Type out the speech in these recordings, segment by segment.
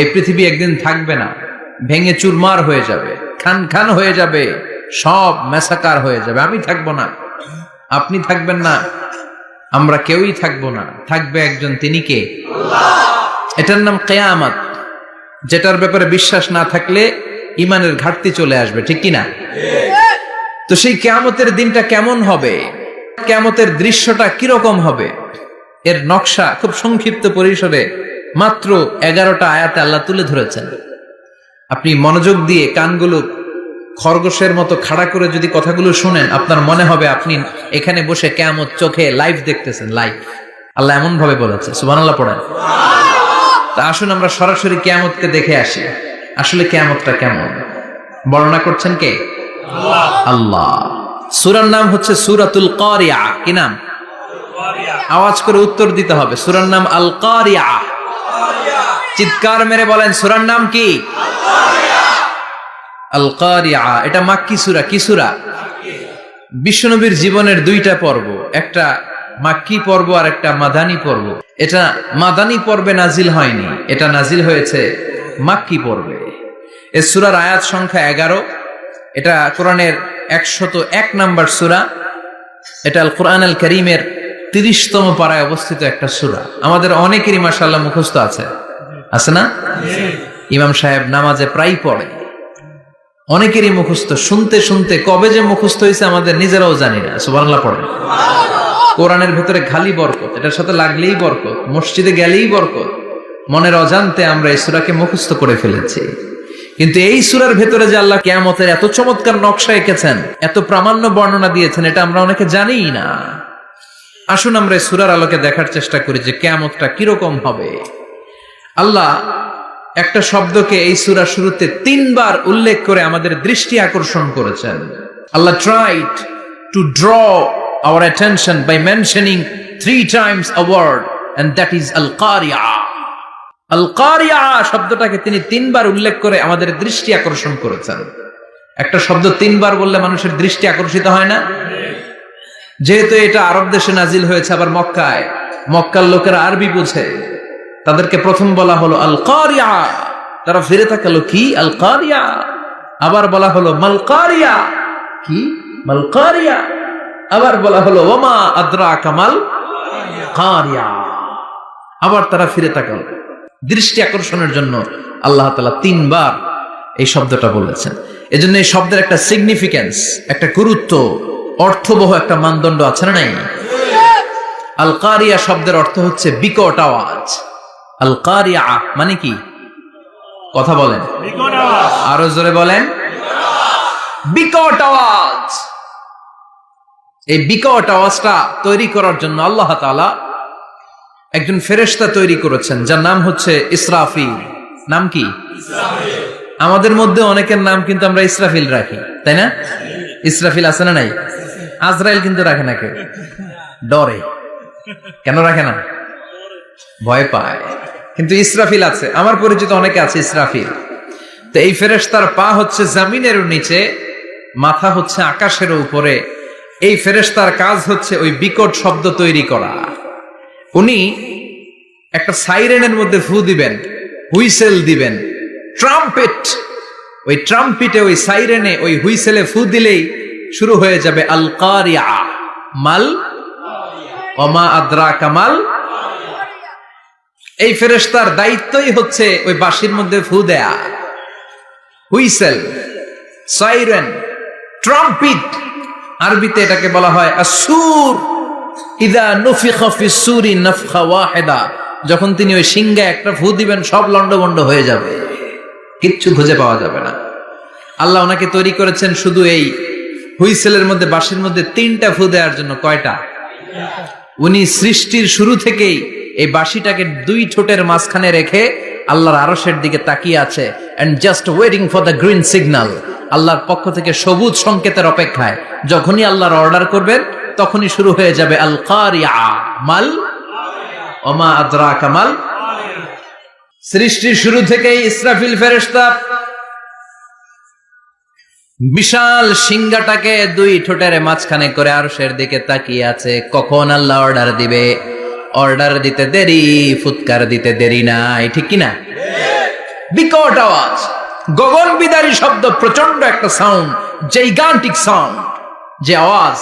এই পৃথিবী একদিন থাকবে না, ভেঙে চুরমার হয়ে যাবে, খান খান হয়ে যাবে, সব ম্যাসাকার হয়ে যাবে। আমি থাকবো না, আপনি থাকবেন না, আমরা কেউই থাকবো না। থাকবে একজন, তিনি কে? এটার নাম কিয়ামত, যেটার ব্যাপারে বিশ্বাস না থাকলে ইমানের ঘাটতি চলে আসবে, ঠিক কিনা? তো সেই কিয়ামতের দিনটা কেমন হবে, কিয়ামতের দৃশ্যটা কিরকম হবে, এর নকশা খুব সংক্ষিপ্ত পরিসরে মাত্র 11টা আয়াতে আল্লাহ তুলে ধরেছেন। আপনি মনোযোগ দিয়ে কানগুলো খরগোশের মতো খাড়া করে যদি কথাগুলো শুনেন, আপনার মনে হবে আপনি এখানে বসে কিয়ামত চোখে লাইভ দেখতেছেন। লাইভ আল্লাহ এমন ভাবে বলেছে, সুবহানাল্লাহ পড়েন। তা আসুন আমরা সরাসরি কিয়ামতকে দেখে আসি। আসলে কিয়ামতটা কেমন বর্ণনা করছেন কে? আল্লাহ। সূরার নাম হচ্ছে সূরাতুল কারিয়া। কি নাম? আওয়াজ করে উত্তর দিতে হবে। সূরার নাম আল কারিয়া। চিৎকার মেরে বলেন, সূরার নাম কি? আল কারিয়া। এটা মাক্কি সূরা। কি সূরা? বিশ্বনবীর জীবনের দুইটা পর্ব, একটা মাক্কি পর্ব আর একটা মাদানী পর্ব। এটা মাদানী পর্বে নাজিল হয়নি, এটা নাজিল হয়েছে মাক্কি পর্বে। এই সূরার আয়াত সংখ্যা 11। এটা কোরআনের 101 নম্বর সূরা। এটা আল কোরআন আল কারীমের 30তম পারায় অবস্থিত একটা সূরা। আমাদের অনেকেরই মাশাআল্লাহ মুখস্থ আছে, আছে না? ইমাম সাহেব নামাজে প্রায় পড়ে, অনেকেরই মুখস্থ। শুনতে শুনতে কবে যে মুখস্থ হয়েছে আমাদের নিজেরাও জানি না। সুবহানাল্লাহ পড়ে। কোরআনের ভেতরে খালি বরকত, এটার সাথে লাগলেই বরকত, মসজিদে গেলেই বরকত। মনের অজান্তে আমরা এই সূরাকে মুখস্থ করে ফেলেছি। কিন্তু এই সূরার ভেতরে যে আল্লাহ কিয়ামতের এত চমৎকার নকশা এঁকেছেন, এত প্রামাণ্য বর্ণনা দিয়েছেন, এটা আমরা অনেকে জানিই না। আসুন আমরা এই সূরার আলোকে দেখার চেষ্টা করি যে কিয়ামতটা কিরকম হবে। আল্লাহ একটা শব্দকে এই সূরার শুরুতে 3 বার উল্লেখ করে আমাদের দৃষ্টি আকর্ষণ করেছেন। আল্লাহ tried to draw our attention by mentioning 3 times a word, and that is al-qari'ah. al-qari'ah শব্দটাকে তিনি 3 বার উল্লেখ করে আমাদের দৃষ্টি আকর্ষণ করেছেন। একটা শব্দ 3 বার বললে মানুষের দৃষ্টি আকর্ষিত হয় না? যেহেতু এটা আরব দেশে নাজিল হয়েছে, আবার মক্কায়, মক্কার লোকেরা আরবি বুঝে, তাদেরকে প্রথম বলা হলো আল কারিয়া। তারা ফিরে তাকালো, কি আল কারিয়া? আবার বলা হলো মাল কারিয়া। কি মাল কারিয়া? আবার বলা হলো ওমা আদরাকা মাল কারিয়া। আবার তারা ফিরে তাকালো। দৃষ্টি আকর্ষণের জন্য আল্লাহ তাআলা 3 বার এই শব্দটা বলেছেন। এজন্য এই শব্দের একটা সিগনিফিকেন্স, একটা গুরুত্ব, অর্থবহ একটা মানদণ্ড আছে না নাই? আল কারিয়া শব্দের অর্থ হচ্ছে বিকট আওয়াজ। আল কারিয়া মানে কি? কথা বলেন, আরো জোরে বলেন। বিকট আওয়াজ। এই বিকট আওয়াজটা তৈরি করার জন্য আল্লাহ তাআলা একজন ফেরেশতা তৈরি করেছেন, যার নাম হচ্ছে ইসরাফিল। নাম কি? ইসরাফিল। আমাদের মধ্যে অনেকের নাম কিন্তু আমরা ইসরাফিল রাখি, তাই না? ইসরাফিল আছে না নাই? আজরাইল কিন্তু রাখে না কেউ, ডরে। কেন রাখে না? ভয় পায়। কিন্তু ইসরাফিল আছে, আমার পরিচিত অনেকে আছে ইসরাফিল। তো এই ফেরেশতার পা হচ্ছে জমিনের নিচে, মাথা হচ্ছে আকাশের উপরে। এই ফেরেশতার কাজ হচ্ছে ওই বিকট শব্দ তৈরি করা। উনি একটা সাইরেনের মধ্যে ফু দিবেন, হুইসেল দিবেন, ট্রাম্পেট। ওই ট্রাম্পিটে, ওই সাইরেনে, ওই হুইসেলে ফু দিলেই শুরু হয়ে যাবে আল কারিয়া। মাল ওমা আদরাকা মাল। এই ফেরেশতার দায়িত্বই হচ্ছে ওই বাঁশির মধ্যে ফু দেয়া। হুইসেল, সাইরেন, ট্রাম্পিট, আরবিতে এটাকে বলা হয় আসুর। ইদা নুফিখা ফিস সূরি নাফখা ওয়াহিদা। যখন তিনি ওই সিংহে একটা ফু দিবেন, সব লন্ডভন্ড হয়ে যাবে, কিচ্ছু খুঁজে পাওয়া যাবে না। আল্লাহ ওনাকে তৈরি করেছেন শুধু এই হুইসেলের মধ্যে, বাঁশির মধ্যে 3টা ফু দেওয়ার জন্য। কয়টা? উনি সৃষ্টির শুরু থেকেই এই বাঁশিটাকে 2 ঠোঁটের মাঝখানে রেখে আল্লাহর আরশের দিকে তাকিয়ে আছে, and just waiting for the green signal. আল্লাহর পক্ষ থেকে সবুজ সংকেতের অপেক্ষায়। যখনই আল্লাহর অর্ডার করবেন, তখনই শুরু হয়ে যাবে আল কারিয়া। মাল ওমা আদরাকা মাল। সৃষ্টির শুরু থেকেই ইসরাফিল ফেরেশতা বিশাল সিংহাটাকে 2 ঠোঁটের মাঝখানে করে আরশের দিকে তাকিয়ে আছে, কখন আল্লাহ অর্ডার দিবে। অর্ডার দিতে দেরি, ফুৎকার দিতে দেরি নাই, ঠিক কিনা? বিকট আওয়াজ, গগন বিদারী শব্দ, প্রচন্ড একটা সাউন্ড, জাইগান্টিক সাউন্ড, যে আওয়াজ,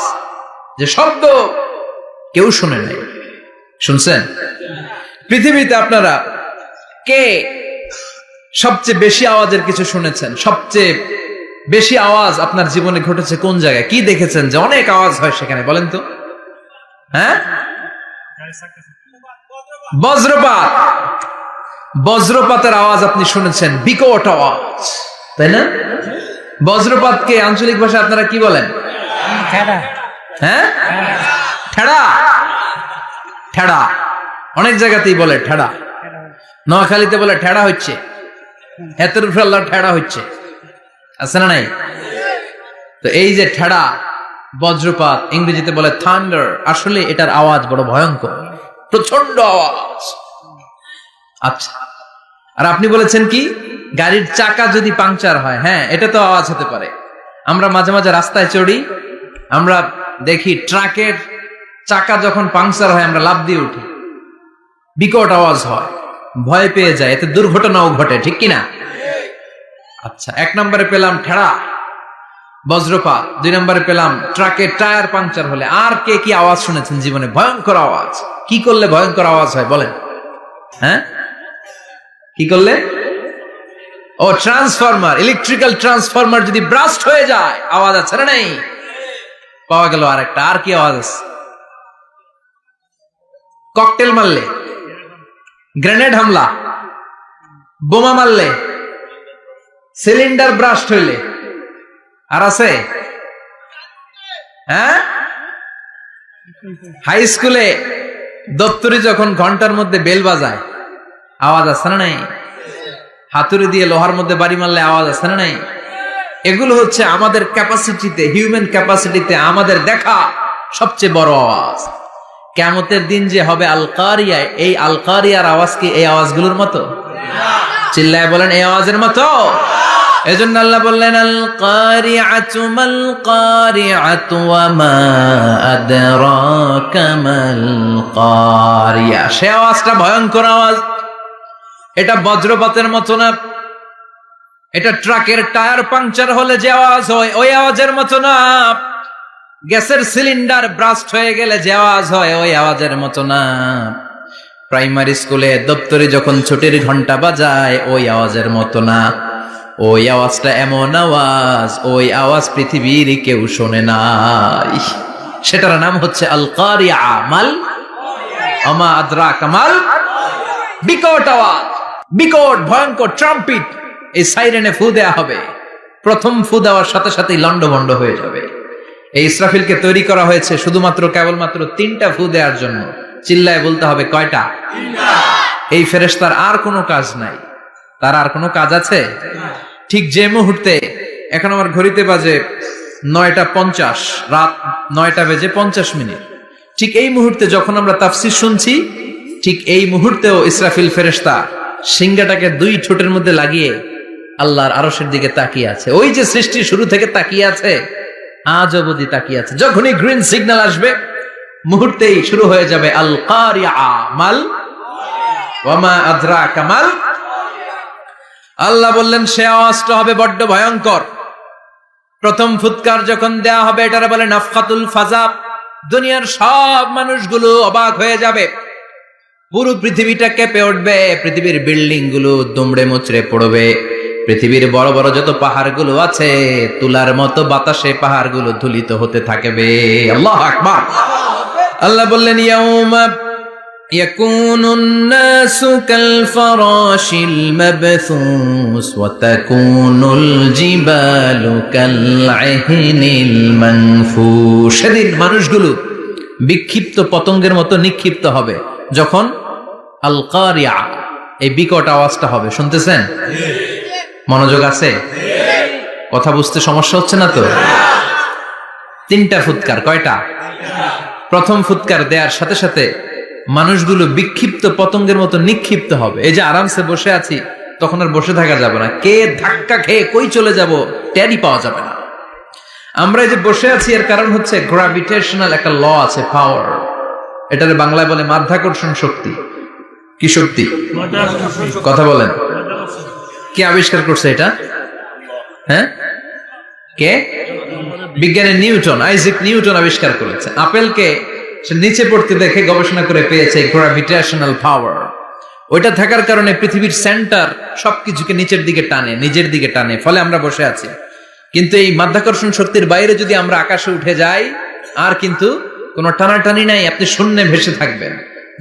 যে শব্দ কেউ শুনে নাই। শুনছেন? পৃথিবীতে আপনারা কে সবচেয়ে বেশি আওয়াজের কিছু শুনেছেন? সবচেয়ে বেশি আওয়াজ আপনার জীবনে ঘটেছে কোন জায়গায়? কি দেখেছেন যে অনেক আওয়াজ হয় সেখানে? বলেন তো। হ্যাঁ, বজ্রপাত। বজ্রপাতের আওয়াজ আপনি শুনেছেন, বিকট আওয়াজ, তাই না? বজ্রপাতকে আঞ্চলিক ভাষা আপনারা কি বলেন? হ্যাঁ, ঠেড়া। ঠেড়া অনেক জায়গাতেই বলে ঠেড়া। নোয়াখালীতে বলে ঠেড়া হচ্ছে, এতের উপরে আল্লাহ ঠেড়া হচ্ছে, আছে না নাই? তো এই যে ঠেড়া, বজ্রপাত, ইংরেজিতে বলে থান্ডার, আসলে এটার আওয়াজ বড় ভয়ঙ্কর, প্রচন্ড আওয়াজ। আচ্ছা, আর আপনি বলেছেন কি গাড়ির চাকা যদি পাংচার হয়, হ্যাঁ এটা তো আওয়াজ হতে পারে। আমরা মাঝে মাঝে রাস্তায় চড়ি, আমরা দেখি ট্রাকের চাকা যখন পাংচার হয় আমরা লাফ দিয়ে উঠি, বিকট আওয়াজ হয়, ভয় পেয়ে যায়, এতে দুর্ঘটনাও ঘটে, ঠিক কিনা? আচ্ছা, 1 নম্বরে পেলাম ঠেড়া, বজ্রপাত, 2 নম্বরে পেলাম ট্রাকের টায়ার পাংচার হলে। আর কে কি আওয়াজ শুনেছেন জীবনে? ভয়ঙ্কর আওয়াজ। কি করলে ভয়ঙ্কর আওয়াজ হয় বলেন? হ্যাঁ, কি করলে? ও, ট্রান্সফরমার, ইলেকট্রিক্যাল ট্রান্সফরমার যদি ব্রাস্ট হয়ে যায় আওয়াজ আছে না নাই? পাওয়া গেল আরেকটা। আর কি আওয়াজ আছে? ককটেল মারলে, গ্রেনেড হামলা, বোমা মারলে, সিলিন্ডার ব্রাস্ট হইলে। আর আছে? হ্যাঁ, হাই স্কুলে দপ্তরি যখন ঘন্টার মধ্যে বেল বাজায় আওয়াজ আছে না নাই? হাতুড়ি দিয়ে লোহার মধ্যে বাড়ি মারলে আওয়াজ আছে না নাই? এগুলো হচ্ছে আমাদের ক্যাপাসিটিতে, হিউম্যান ক্যাপাসিটিতে আমাদের দেখা সবচেয়ে বড় আওয়াজ। কিয়ামতের দিন যে হবে আল কারিয়া, এই আল কারিয়ার আওয়াজ কি এই আওয়াজগুলোর মতো? চিল্লায় বলেন, এই আওয়াজের মতো? এজন্য আল্লাহ বললেন আল কারিআতু মাল কারিআতু ওয়া মা আদরাকা মাল কারিয়া। সে আওয়াজটা ভয়ঙ্কর আওয়াজ। এটা বজ্রপাতের মতো না, এটা ট্রাকের টায়ার পাংচার হলে যে আওয়াজ হয় ওই আওয়াজের মতো না, গ্যাসের সিলিন্ডার ব্রাস্ট হয়ে গেলে যে আওয়াজ হয় ওই আওয়াজের মতো না, প্রাইমারি স্কুলে দপ্তরে যখন ছুটির ঘন্টা বাজায় ওই আওয়াজের মতো না। ওই আওয়াজটা এমন আওয়াজ, ওই আওয়াজ পৃথিবীর কেউ শোনে নাই। সেটার নাম হচ্ছে আল কারিয়া, মাল ওমা আদরাকা মাল। বিকট আওয়াজ, বিকট ভয়ঙ্কর ট্রাম্পিট। এই সাইরেনে ফু দেয়া হবে, প্রথম ফু দেওয়ার সাথে সাথেই লন্ডভন্ড হয়ে যাবে। এই ইসরাফিলকে তৈরি করা হয়েছে শুধুমাত্র কেবলমাত্র 3টা ফু দেওয়ার জন্য। চিল্লায় বলতে হবে কয়টা? 3টা। এই ফেরেশতার আর কোনো কাজ নাই, তার আর কোনো কাজ আছে? ঠিক যে মুহূর্তে, এখন আমার ঘড়িতে বাজে 9:50, রাত 9:50, ঠিক এই মুহূর্তে যখন আমরা তাফসীর শুনছি, ঠিক এই মুহূর্তেও ইসরাফিল ফেরেশতা সিংহাটাকে 2 ঠোঁটের মধ্যে লাগিয়ে আল্লাহর আরশের দিকে তাকিয়ে আছে। ওই যে সৃষ্টির শুরু থেকে তাকিয়ে আছে, আজ অবধি তাকিয়ে আছে। যখনই গ্রিন সিগন্যাল আসবে মুহূর্তেই শুরু হয়ে যাবে আল কারিয়া মাল ওয়া মা আদরাকা মাল। আল্লাহ বললেন সে আওয়াজটা হবে বড্ড ভয়ঙ্কর। প্রথম ফুৎকার যখন দেয়া হবে এটারে বলে নাফখাতুল ফাজা। দুনিয়ার সব মানুষগুলো অবাক হয়ে যাবে, পুরো পৃথিবীটা কেঁপে উঠবে, পৃথিবীর বিল্ডিং গুলো দুমড়ে মুচড়ে পড়বে, পৃথিবীর বড় বড় যত পাহাড়গুলো আছে তুলার মতো বাতাসে পাহাড়গুলো ধুলিত হতে থাকবে। আল্লাহু আকবার। আল্লাহ বললেন ইয়াউমা ইয়াকুনুন নাসু কাল ফারাশিল মাবথুস ওয়া তাকুনুল জিবালু কাল ইহনিল মানফুশ। সেদিন মানুষগুলো বিক্ষিপ্ত পতঙ্গের মতো নিক্ষিপ্ত হবে যখন আল কারিয়া, এই বিকট আওয়াজটা হবে। শুনতেছেন? মনোযোগ আছে? কথা বুঝতে সমস্যা হচ্ছে না তো? 3টা ফুৎকার। কয়টা? প্রথম ফুৎকার দেওয়ার সাথে সাথে মানুষগুলো বিক্ষিপ্ত পতঙ্গের মতো নিক্ষিপ্ত হবে। এই যে আরামসে বসে আছি, তখন আর বসে থাকা যাবে না, কে ধাক্কা খেয়ে কই চলে যাব টেরই পাওয়া যাবে না। আমরা এই যে বসে আছি এর কারণ হচ্ছে গ্র্যাভিটেশনাল একটা ল আছে, পাওয়ার। এটারে বাংলায় বলে মাধ্যাকর্ষণ শক্তি। কি শক্তি? কথা বলেন। কে আবিষ্কার করছে এটা? হ্যাঁ, কে? বিজ্ঞানী নিউটন, আইজাক নিউটন আবিষ্কার করেছে। আপেলকে সে নিচে পড়তে দেখে গবেষণা করে পেয়েছে গ্র্যাভিটেশনাল পাওয়ার। ওইটা থাকার কারণে পৃথিবীর সেন্টার সবকিছুকে নিচের দিকে টানে, নিজের দিকে টানে, ফলে আমরা বসে আছি। কিন্তু এই মাধ্যাকর্ষণ শক্তির বাইরে যদি আমরা আকাশে উঠে যাই, আর কিন্তু কোনো টানাটানি নাই, আপনি শূন্যে ভেসে থাকবেন।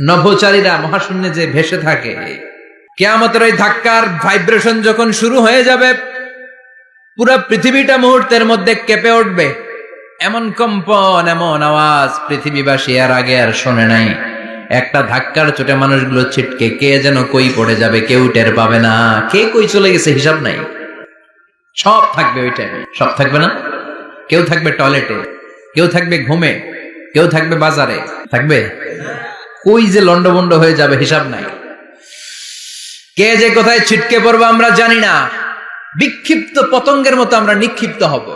নভোচারীরা মহাশূন্যে যে ভেসে থাকে, কিয়ামতের ওই ধাক্কার ভাইব্রেশন যখন শুরু হয়ে যাবে, পুরো পৃথিবীটা মুহূর্তের মধ্যে কেঁপে উঠবে। এমন কম্পন, এমন আওয়াজ পৃথিবীবাসী এর আগে আর শোনে নাই। একটা ধাক্কার চোটে মানুষগুলো ছিটকে কে যেন কই পড়ে যাবে, কেউ টের পাবে না। কে কই চলে গেছে হিসাব নাই। সব থাকবে ওই টাইমে, সব থাকবে না। কেউ থাকবে টয়লেটে, কেউ থাকবে ঘুমে, কেউ থাকবে বাজারে, থাকবে কই যে লন্ডভন্ড হয়ে যাবে হিসাব নাই। কে যে কোথায় ছিটকে পড়বো আমরা জানি না। বিক্ষিপ্ত পতঙ্গের মতো আমরা নিক্ষিপ্ত হব।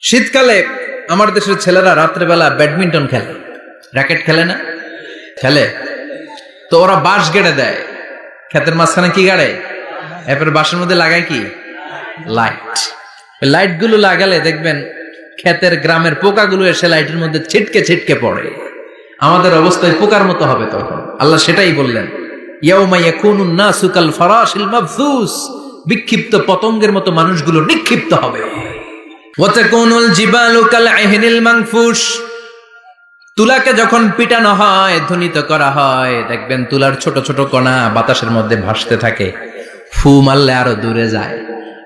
শীতকালে আমার দেশের ছেলেরা রাত্রেবেলা ব্যাডমিন্টন খেলে, র্যাকেট খেলে না? খেলে তো ওরা বাঁশ গেড়ে দেয় ক্ষেতের মাঝখানে। কি গাড়ে? এরপরে বাঁশের মধ্যে লাগায় কি? লাইট। লাইট গুলো লাগালে দেখবেন ক্ষেতের গ্রামের পোকাগুলো এসে লাইটের মধ্যে ছিটকে ছিটকে পড়ে। আমাদের অবস্থায় পোকার মতো হবে তখন। আল্লাহ সেটাই বললেন, ইয়াউমা ইয়াকুনুন নাসু কাল ফারাশিল মাবথুস, বিক্ষিপ্ত পতঙ্গের মতো মানুষগুলো নিক্ষিপ্ত হবে। ওয়া তাকুনুল জিবালু কাল আহিনিল মানফুস, তুলাকে যখন পিটানো হয়, ধ্বনিত করা হয়, দেখবেন তুলার ছোট ছোট কণা বাতাসের মধ্যে ভাসতে থাকে। ফু মারলে আরো দূরে যায়,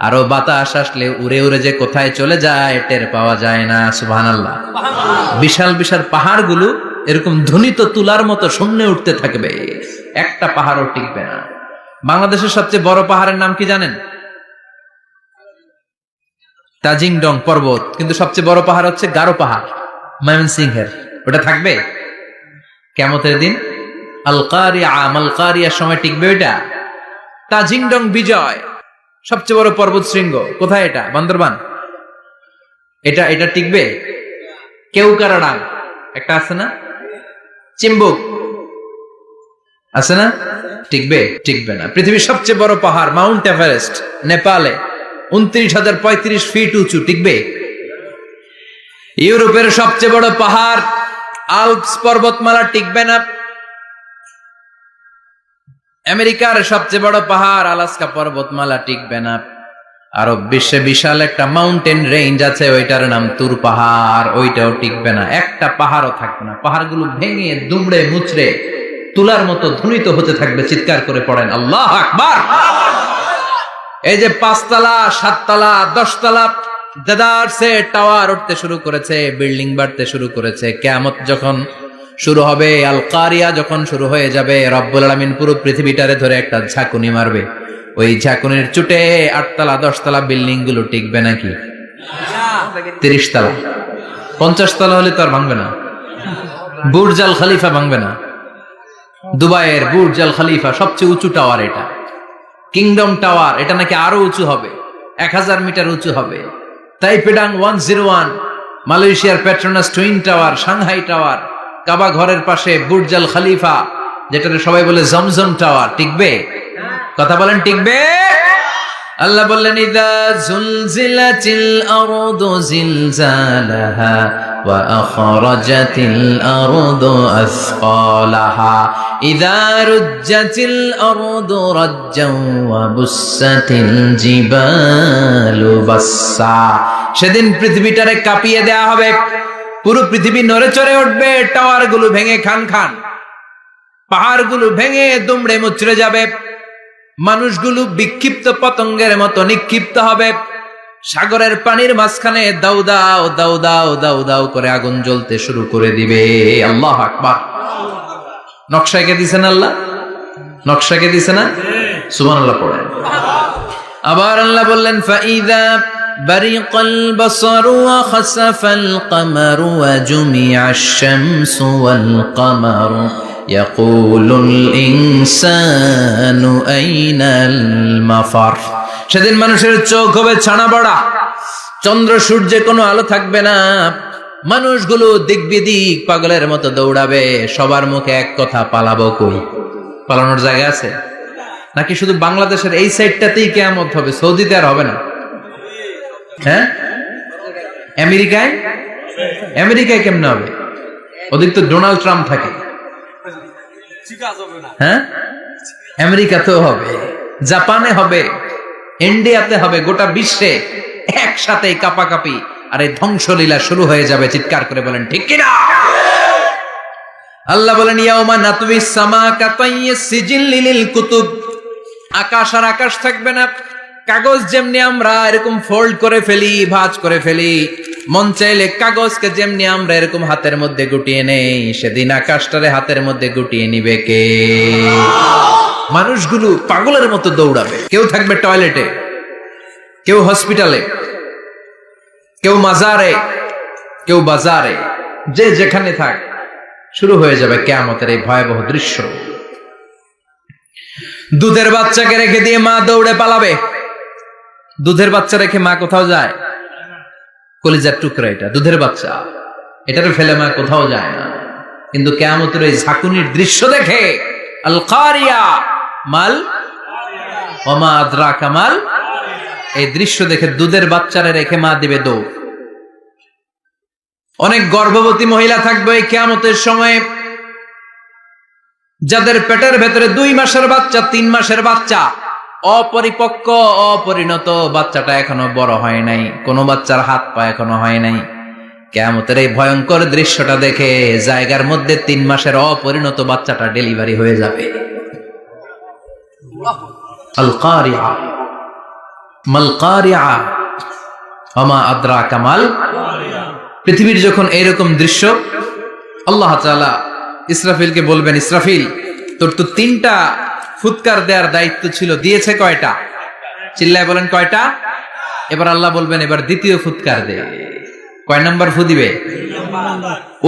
আরো বাতাস আসলে উড়ে উড়ে যে কোথায় চলে যায় টের পাওয়া যায় না। সুবহানাল্লাহ। বিশাল বিশাল পাহাড়গুলো এরকম ধ্বনিত তুলার মতো শূন্যে উঠতে থাকবে, একটা পাহাড়ও টিকবে না। বাংলাদেশের সবচেয়ে বড় পাহাড়ের নাম কি জানেন? তাজিংডং পর্বত। কিন্তু সবচেয়ে বড় পাহাড় হচ্ছে গারো পাহাড়, ময়মনসিংহের। ওটা থাকবে কিয়ামতের দিন। আল কারিয়া, মাল কারিয়ার সময় টিকবে ওইটা। তাজিংডং বিজয় সবচেয়ে বড় পর্বত শৃঙ্গ। কোথায় এটা? বান্দরবান। এটা টিকবে? কেউকারাডাং একটা আছে না? চিম্বুক আছে না? টিকবে? টিকবে না। পৃথিবীর সবচেয়ে বড় পাহাড় মাউন্ট এভারেস্ট নেপালে 29,035 ফিট উঁচু, টিকবে? ইউরোপের সবচেয়ে বড় পাহাড় আল্পস পর্বতমালা, টিকবে না। আমেরিকার সবচেয়ে বড় পাহাড় আলাস্কা পর্বতমালা, টিকবে না। আরব বিশ্বে বিশাল একটা মাউন্টেন রেঞ্জ আছে, ওইটার নাম তুর পাহাড়, ওইটাও টিকবে না। একটা পাহাড়ও থাকবে না। পাহাড়গুলো ভেঙে দুমড়ে মুচড়ে তুলার মতো ধ্বনিত হতে থাকবে। চিৎকার করে পড়েন আল্লাহু আকবার। এই যে 5 তলা, 7 তলা, 10 তলা দেদারসে টাওয়ার উঠতে শুরু করেছে, বিল্ডিং বাড়তে শুরু করেছে। কিয়ামত যখন শুরু হবে, আল কারিয়া যখন শুরু হয়ে যাবে, রব্বুল আলামিন পুরো পৃথিবীটারে ধরে একটা ঝাঁকুনি মারবে। ওই ঝাঁকুনির চুটে 8 তলা 10 তলা বিল্ডিং গুলো টিকবে নাকি? 30 তলা 50 তলা হলে তো আর ভাঙবে না। বুর্জ আল খলিফা ভাঙবে না। দুবাইয়ের বুর্জ আল খলিফা সবচেয়ে উঁচু টাওয়ার এটা। কিংডম টাওয়ার, এটা নাকি আরো উঁচু হবে, 1000 মিটার উঁচু হবে। তাইপেডাং 101, মালয়েশিয়ার Petronas twin tower, Shanghai tower, Kaaba ঘরের পাশে বুর্জ আল খলিফা, যেটা সবাই বলে জমজম টাওয়ার, টিকবে? কথা বলেন, টিকবে? আল্লাহ বললেন, ইযা যুলজিলাতিল আরদু জিলজালাহা ওয়া আখরাজাতিল আরদু আসকালাহা ইযা রুজ্জাতিল আরদু রাজ্জান ওয়া বুসাতিল জিবালু বাসসা। সেদিন পৃথিবীটারে কাঁপিয়ে দেয়া হবে, পুরো পৃথিবী নড়ে চড়ে উঠবে, টাওয়ার গুলো ভেঙে খান খান, পাহাড় গুলো ভেঙে দুমড়ে মুচড়ে যাবে, মানুষগুলো বিক্ষিপ্ত পতঙ্গের মতো নিক্ষিপ্ত হবে। সাগরের পানির মাঝখানে দাউ দাউ দাউ দাউ দাউ দাউ করে আগুন জ্বলতে শুরু করে দিবে। আল্লাহু আকবার। নকশা এঁকে দিছেন আল্লাহ, নকশা এঁকে দিছে না? সুবহানাল্লাহ পড়েন। আবার আল্লাহ বললেন, ফাইযা বারিকাল বাসারু ওয়া খাসাফাল কামারু ওয়া জুমিআশ শামসু ওয়াল কামারু ইয়াকুলুল ইনসানু আইনাল মাফার। সেদিন মানুষের চোখ হবে ছানা বড়া, চন্দ্র সূর্যে কোনো আলো থাকবে না, মানুষগুলো দিক বিদিক পাগলের মতো দৌড়াবে। সবার মুখে এক কথা, পালাবো কই? পালানোর জায়গা আছে? নাকি শুধু বাংলাদেশের এই সাইডটাতেই কিয়ামত হবে, সৌদিতে আর হবে না? হ্যাঁ, আমেরিকায় আমেরিকায় কেমনে হবে? ওদিক তো ডোনাল্ড ট্রাম্প থাকে। হ্যাঁ, আমেরিকাতেও হবে, জাপানে হবে, ইন্ডিয়াতে হবে, গোটা বিশ্বে একসাথে কাপাকাপি আর এই ধ্বংসলীলা শুরু হয়ে যাবে। চিৎকার করে বলেন ঠিক কিনা? আল্লাহ বলেন ইয়াউমা নাতউইস সামা কাতাইয়িস সিজিল লিল কুতুব, আকাশ আর আকাশ থাকবে না। কাগজ যেমনি আমরা এরকম ফোল্ড করে ফেলি, ভাঁজ করে ফেলি, মন চাইলে কাগজকে যেমনি আমরা এরকম হাতের মধ্যে গুটিয়ে নেই, সেদিন আকাশটারে হাতের মধ্যে গুটিয়ে নিবে কে? মানুষগুলো পাগলের মতো দৌড়াবে। কেউ থাকবে টয়লেটে, কেউ হসপিটালে, কেউ মাজারে, কেউ বাজারে, যে যেখানে থাক, শুরু হয়ে যাবে কিয়ামতের এই ভয়াবহ দৃশ্য। দুধের বাচ্চাকে রেখে দিয়ে মা দৌড়ে পালাবে। দুধের বাচ্চা রেখে মা কোথাও যায়? কলিজার টুকরা এটা, দুধের বাচ্চা, এটারে ফেলে মা কোথাও যায় না। কিন্তু কিয়ামতের এই ঝাঁকুনির দৃশ্য দেখে, আল কারিয়া মাল ওয়া মা আদরাকা মাল, এই দৃশ্য দেখে দুধের বাচ্চারে রেখে মা দিবে দৌড়। অনেক গর্ভবতী মহিলা থাকবে এই কিয়ামতের সময়, যাদের পেটের ভেতরে 2 মাসের বাচ্চা, 3 মাসের বাচ্চা, অপরিপক্ক অপরিণত, বাচ্চাটা এখনো বড় হয় নাই, কোন বাচ্চার হাত পা এখনো হয় নাই। কিয়ামতের এই ভয়ঙ্কর দৃশ্যটা দেখে জায়গার মধ্যে 3 মাসের অপরিণত বাচ্চাটা ডেলিভারি হয়ে যাবে। আল কারিয়া মাল কারিয়া ওয়া মা আদরাকা মাল। পৃথিবীর যখন এরকম দৃশ্য, আল্লাহ তাআলা ইসরাফিলকে বলবেন, ইসরাফিল তোর তো 3টা ফুৎকার দেওয়ার দায়িত্ব ছিল, দিয়েছে কয়টা? চিল্লায় বলেন কয়টা? এবার আল্লাহ বলবেন এবার দ্বিতীয় ফুৎকার দে। কয় নাম্বার ফু দিবে?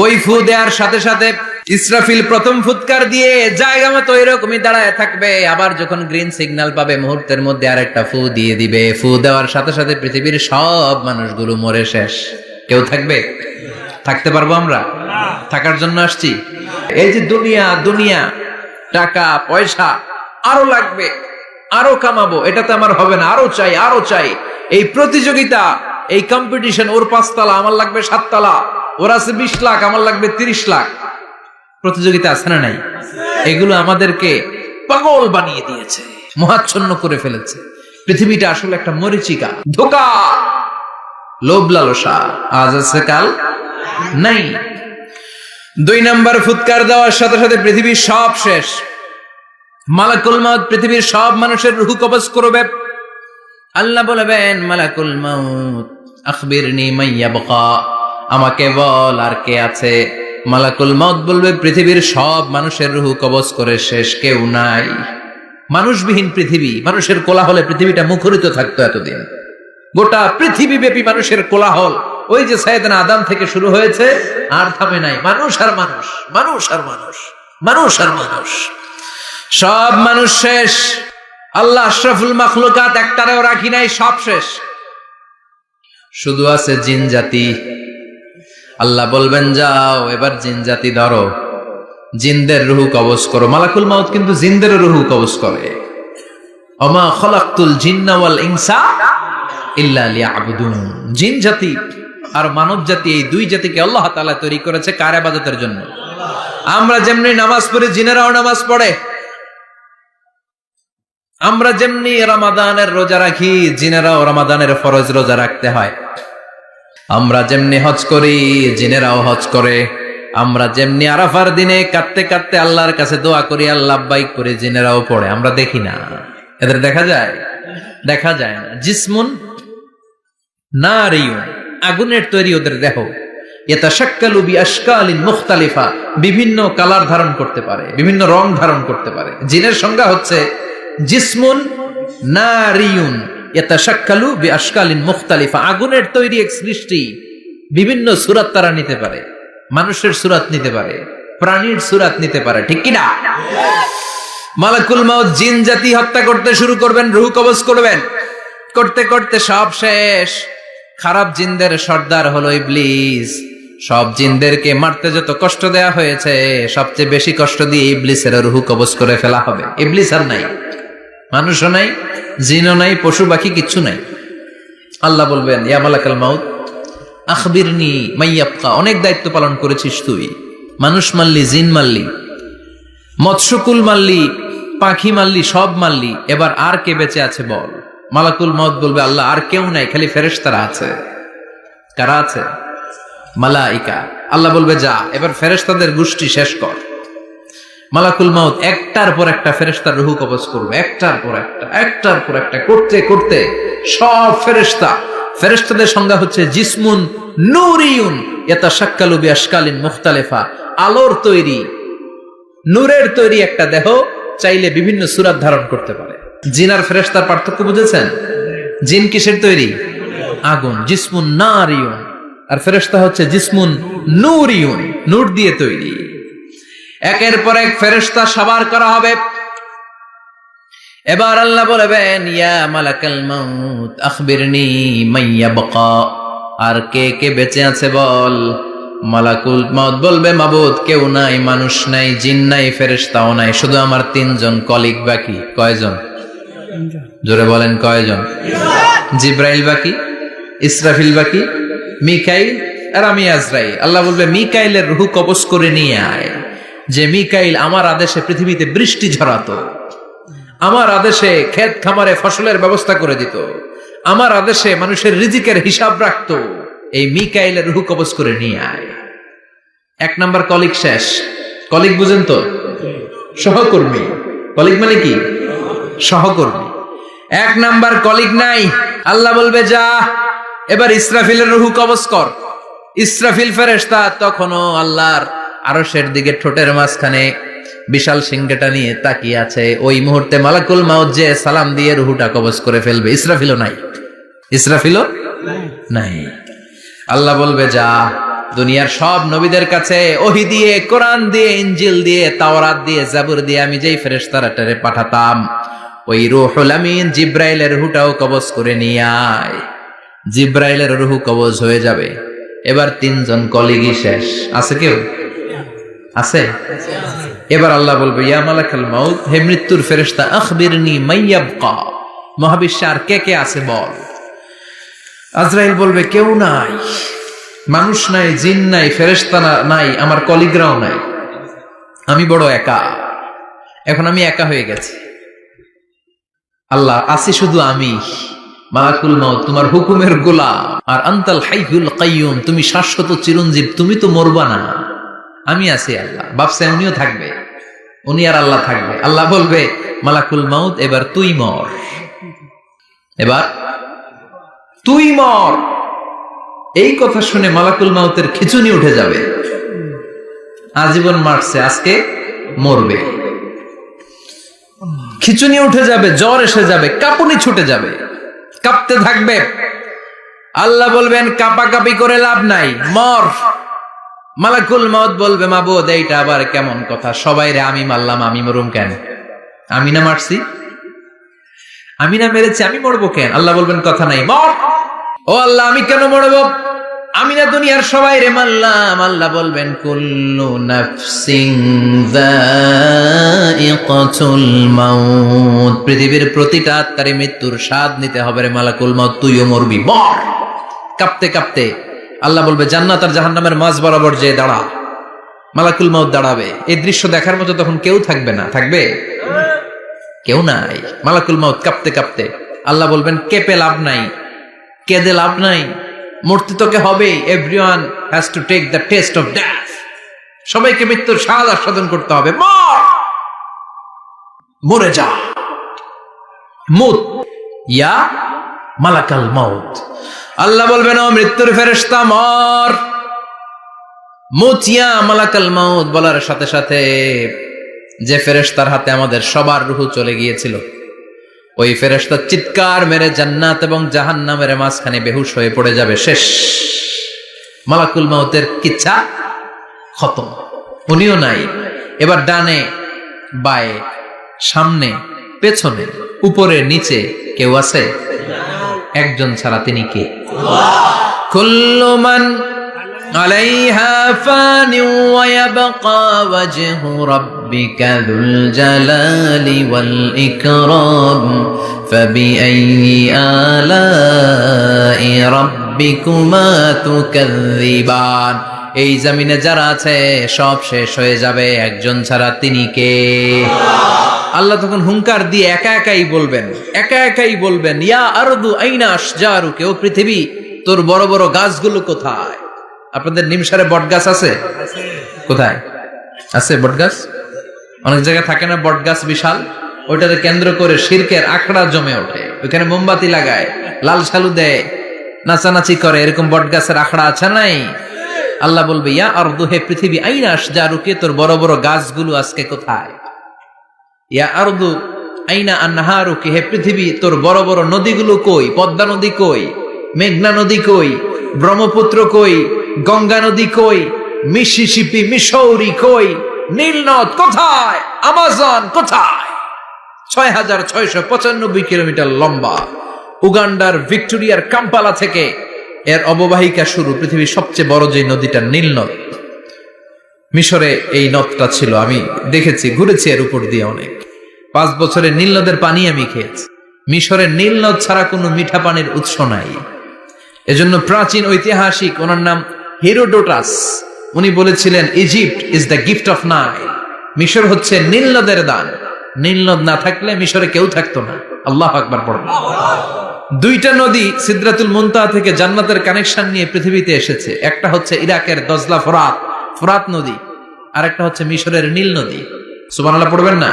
ওই ফু দেওয়ার সাথে সাথে ইসরাফিল প্রথম ফুৎকার দিয়ে জায়গা মতো এরকমই দাঁড়ায় থাকবে। আবার যখন গ্রিন সিগন্যাল পাবে মুহূর্তের মধ্যে আরেকটা ফু দিয়ে দিবে। ফু দেওয়ার সাথে সাথে পৃথিবীর সব মানুষগুলো মরে শেষ। কেউ থাকবে? থাকতে পারবো আমরা? থাকার জন্য আসছি। এই যে দুনিয়া, দুনিয়া, টাকা পয়সা আরো লাগবে, আরো কামাবো, এটাতে আমার হবে না, আরো চাই, আরো চাই। এই প্রতিযোগিতা, এই কম্পিটিশন, ওর 5 তলা আমার লাগবে 7 তলা, ওর আছে 20 লাখ আমার লাগবে 30 লাখ। প্রতিযোগিতা আছে না নাই? এগুলো আমাদেরকে পাগল বানিয়ে দিয়েছে, মোহাচ্ছন্ন করে ফেলেছে। পৃথিবীটা আসলে একটা মরিচিকা, ধোঁকা, লোভ লালসা, আজ আছে কাল নাই। 2 নাম্বার ফুৎকার দেওয়ার সাথে সাথে পৃথিবীর সব শেষ। মালাকুল মাউত পৃথিবীর সব মানুষের রূহ কবজ করবে। আল্লাহ বলবেন, মালাকুল মাউত আখবিরনি মাইয়াবকা, আমাকে বল আর কে আছে। মালাকুল মাউত বলবে পৃথিবীর সব মানুষের রূহ কবজ করে শেষ, কেউ নাই। মানুষবিহীন পৃথিবী, মানুষের কোলাহলে পৃথিবীটা মুখরিত থাকতো এতদিন। গোটা পৃথিবী ব্যাপী মানুষের কোলাহল, ওই যে সাইয়েদনা আদম থেকে শুরু হয়েছে, আর থামে নাই। মানুষ আর মানুষ, মানুষ আর মানুষ, মানুষ আর মানুষ, সব মানুষ শেষ। আল্লাহ আশরাফুল মাখলুকাত একটারেও রাখি নাই, সব শেষ। শুধু আছে জিন জাতি। আল্লাহ বলবেন যাও এবার জিন জাতি ধরো, জিনদের রূহ কবজ করো। মালাকুল মাউত কিন্তু জিনদের রূহ কবজ করে। ওমা খলাকতুল জিন্না ওয়াল ইনসা ইল্লা লিয়াবুদুন। জিন জাতি আর মানব জাতি, এই 2 জাতিকে আল্লাহ তাআলা তৈরি করেছে কার ইবাদতের জন্য? আমরা যেমনি নামাজ পড়ি, জিনেরাও নামাজ পড়ে। আমরা যেমনি রমাদানের রোজা রাখি, জিনেরাও রমাদানের ফরজ রোজা রাখতে হয়। আমরা যেমনি হজ করি, জিনেরাও হজ করে। আমরা যেমনি আরাফার দিনে কাঁদতে কাঁদতে আল্লাহর কাছে দোয়া করি, আল্লাহ লাব্বাইক করে, জিনেরাও পড়ে। আমরা দেখি না, এদের দেখা যায়? দেখা যায় না। জিসমুন নারিয়ুন, আগুনের তৈরি ওদের দেহ। ইয়াতাশাক্কালু বিআশকালিন মুখতালিফা, বিভিন্ন কালার ধারণ করতে পারে, বিভিন্ন রং ধারণ করতে পারে। জিনের সংজ্ঞা হচ্ছে জিসমুন নারিয়ুন ইয়াতাশাক্কালু বিআশকালিন মুখতালিফা, আগুনের তৈরি এক সৃষ্টি। বিভিন্ন সূরত তারা নিতে পারে, মানুষের সূরত নিতে পারে, প্রাণীর সূরত নিতে পারে, ঠিক কি না? মালাকুল মাউত জিন জাতি হত্যা করতে শুরু করবেন, রূহ কবজ করবেন। করতে করতে সব শেষ। খারাপ জিনদের সর্দার হলো ইবলিস। সব জিনদেরকে মারতে যত কষ্ট দেয়া হয়েছে, সবচেয়ে বেশি কষ্ট দিয়ে ইবলিসের রূহ কবজ করে ফেলা হবে। ইবলিস আর নাই, মানুষও নাই, জিনও নাই, পশু পাখি কিচ্ছু নাই। আল্লাহ বলবেন ইয়া মালাকাল মাউত আখবিরনি মাইয়াবকা, অনেক দায়িত্ব পালন করেছিস তুই, মানুষ মারলি, জিন মারলি, মৎস্যকুল মারলি, পাখি মারলি, সব মারলি, এবার আর কে বেঁচে আছে বল। মালাকুল মাউত বলবে আল্লাহ আর কেউ নাই, খালি ফেরেশতারা আছে। কারা আছে? মালাইকা। আল্লাহ বলবে যা এবার ফেরেশতাদের গোষ্ঠী শেষ কর। মালাকুল মাউত একটার পর একটা ফেরেশতার রূহ কবজ করবে, একটার পর একটা করতে করতে সব ফেরেশতাদের সংজ্ঞা হচ্ছে জিসমুন নূরিয়ুন ইয়াতাশাক্কালু বিআশকালিন মুখতালিফা, আলোর তৈরি, নূরের তৈরি একটা দেহ, চাইলে বিভিন্ন সূরত ধারণ করতে পারে। জিন আর ফেরেশতার পার্থক্য বুঝেছেন? জিন কিসের তৈরি? আগুন, জিসমুন নারিয়ুন, আর ফেরেশতা হচ্ছে জিসমুন নূরিয়ুন, নূর দিয়ে তৈরি। একের পর এক ফেরেশতা সবার করা হবে। এবার আল্লাহ বলবেন ইয়া মালাকাল মাউত আখবিরনি মাইয়াবকা, আর কে কে বেঁচে আছে বল। মালাকুল মাউত বলবে মাবুদ কেউ নাই, মানুষ নাই, জিন নাই, ফেরেশতাও নাই, শুধু আমার 3 জন কলিগ বাকি। কয়জন? জোরে বলেন কয়জন? জিব্রাইল বাকি, ইসরাফিল বাকি, মিকাইল আর আমি আজরাইল। আল্লাহ বলবে মিকাইলের রূহ কবজ করে নিয়ে আয়। যে মিকাইল আমার আদেশে পৃথিবীতে বৃষ্টি ঝরাতো, আমার আদেশে ক্ষেত খামারে ফসলের ব্যবস্থা করে দিত, আমার আদেশে মানুষের রিজিকের হিসাব রাখতো, এই মিকাইলের রূহ কবজ করে নিয়ে আয়। 1 নাম্বার কলিগ শেষ। কলিগ বুঝেন তো? সহকর্মী। কলিগ মানে কি? সহকর্মী। 1 নাম্বার কলিগ নাই। আল্লাহ বলবে যা এবার ইসরাফিলের রূহ কবজ কর। ইসরাফিল ফেরেশতা তখনও আল্লাহর আরশের দিকে ঠোঁটের মাঝখানে বিশাল সিংহটা নিয়ে তাকিয়ে আছে। ওই মুহূর্তে মালাকুল মাউত যে সালাম দিয়ে রূহটা কবজ করে ফেলবে। ইসরাফিলও নাই, ইসরাফিলও নাই। আল্লাহ বলবে যা দুনিয়ার সব নবীদের কাছে ওহী দিয়ে, কোরআন দিয়ে, ইনজিল দিয়ে, তাওরাত দিয়ে, জাবুর দিয়ে আমি যেই ফেরেশতারাটারে পাঠাতাম, ওই রূহুল আমিন জিব্রাইলের রূহটাও কবজ করে নিয়ে আয়। জিব্রাইলের রূহ কবজ হয়ে যাবে। এবার 3 জন কলিগই শেষ। আছে কেউ? আছে? এবার আল্লাহ বলবে ইয়া মালাকাল মাউত, হে মৃত্যুর ফেরেশতা আখবিরনি মাইয়াবকা, মহাবিশ্বে আর কে কে আছে বল। আজরাইল বলবে কেউ নাই, মানুষ নাই, জিন নাই, ফেরেশতা নাই, আমার কলিগরাও নাই, আমি বড় একা। এখন আমি একা হয়ে গেছি। আল্লাহ আছি শুধু আমি। মালাকুল মাউত তোমার হুকুমের গোলাম, আর আনতাল হাইয়ুল কাইয়ুম, তুমি শাশ্বত চিরঞ্জীব, তুমি তো মরবা না, আমি আছি। আল্লাহ ভাবছে উনিও থাকবে, উনি আর আল্লাহ থাকবে। আল্লাহ বলবে মালাকুল মাউত এবার তুই মর, এবার তুই মর। এই কথা শুনে মালাকুল মাউতের খিচুনি উঠে যাবে। আজীবন মারছে, আজকে মরবে। খিচুনি উঠে যাবে, জ্বর এসে যাবে, কাঁপুনি ছুটে যাবে, কাঁপতে থাকবে। আল্লাহ বলবেন কাঁপাকাঁপি করে লাভ নাই, মর। মালাকুল মাউত বলবে মাবুদ এইটা আবার কেমন কথা, সবাই রে আমি মারলাম, আমি মরুম কেন? আমি না মারছি, আমি না মেরেছি, আমি মরবো কেন? আল্লাহ বলবেন কথা নাই, মর। ও আল্লাহ আমি কেন মরবো? আমি না দুনিয়ার সবাই রে মারলাম। আল্লাহ বলবেন কুল্লু নাফসিন যায়িকাতুল মাউত, পৃথিবীর প্রতিটা আত্মারে মৃত্যুর স্বাদ নিতে হবে রে মালাকুল মাউত, তুইও মরবি, মর। কাঁপতে কাঁপতে আল্লাহ বলবে জান্নাত আর জাহান্নামের মাঝ বরাবর যে দাঁড়া। মালাকুল মাউত দাঁড়াবে। এই দৃশ্য দেখার মতো তখন কেউ থাকবে না। থাকবে? কেউ নাই। মালাকুল মাউত কাঁপতে কাঁপতে আল্লাহ বলবেন কেঁপে লাভ নাই, কেঁদে লাভ নাই, মরতে তোকে হবে। Everyone has to take the test of death, সবাইকে মৃত্যুর স্বাদ আস্বাদন করতে হবে। মর, মরে যা, মুত ইয়া মালাকাল মাউত। আল্লাহ বলবেন ও মৃত্যুর ফেরেশতা মর, মুত ইয়া মালাকাল মাউত। বলার সাথে সাথে যে ফেরেশতার হাতে আমাদের সবার রূহ চলে গিয়েছিল, ওই ফেরেশতা চিৎকার মেরে জান্নাত এবং জাহান্নামের মাঝখানে বেহুশ হয়ে পড়ে যাবে। শেষ। মালাকুল মাউতের কিচ্ছা খতম, উনিও নাই। এবার ডানে বায়ে, সামনে পেছনে, উপরে নিচে কেউ আছে? একজন ছাড়া, তিনি কে? কুল্লু মান عليها فان ويبقى وجه ربك ذو الجلال والإكرام فبأي آلاء ربكما تكذبان এই জমিনে যারা আছে সব শেষ হয়ে যাবে, একজন ছাড়া, তিনি কে? আল্লাহ তখন হুঙ্কার দিয়ে একা একাই বলবেন ইয়া আরদু আইনা আশজারুকে, ও পৃথিবী তোর বড় বড় গাছগুলো কোথায়? আপনাদের নিমসারে বট গাছ আছে? কোথায় আছে বট গাছ? অনেক জায়গায় থাকে না বট গাছ বিশাল, ওইটাকে কেন্দ্র করে শিরকের আখড়া জমে ওঠে, ওইখানে মোমবাতি লাগায়, লাল সালু দেয়, নাচানাচি করে, এরকম বট গাছের আখড়া আছে নাই? আল্লাহ বলবে ইয়া আরদু, হে পৃথিবী, আইনা আশজারুকে, তোর বড় বড় গাছগুলো আজকে কোথায়? ইয়া আরদু আইনা আনহারুকে, হে পৃথিবী তোর বড় বড় নদীগুলো কই? পদ্মা নদী কই? মেঘনা নদী কই? ব্রহ্মপুত্র কই? গঙ্গা নদী কই? মিসিসিপি, মিসৌরি কই? নীল নদ কোথায়? আমাজন কোথায়? ৬,৬৯৫ কিলোমিটার লম্বা, উগান্ডার ভিক্টোরিয়ার কাম্পালা থেকে এর অববাহিকা শুরু। পৃথিবীর সবচেয়ে বড় যে নদীটা নীল নদ, মিশরে এই নদটা ছিল, আমি দেখেছি, ঘুরেছি এর উপর দিয়ে অনেক। 5 বছরে নীল নদের পানি আমি খেয়েছি। মিশরের নীল নদ ছাড়া কোনো মিঠা পানির উৎস নাই। এজন্য প্রাচীন ঐতিহাসিক, ওনার নাম হেরোডোটাস, উনি বলেছিলেন Egypt is the gift of Nile, মিশর হচ্ছে নীল নদের দান। নীল নদ না থাকলে মিশরে কেউ থাকতো না। আল্লাহু আকবার পড়ুন। 2টা নদী সিদরাতুল মুনতাহা থেকে জান্নাতের কানেকশন নিয়ে পৃথিবীতে এসেছে। একটা হচ্ছে ইরাকের দজলা ফোরাত নদী, আর একটা হচ্ছে মিশরের নীল নদী। সুবহানাল্লাহ পড়বেন না?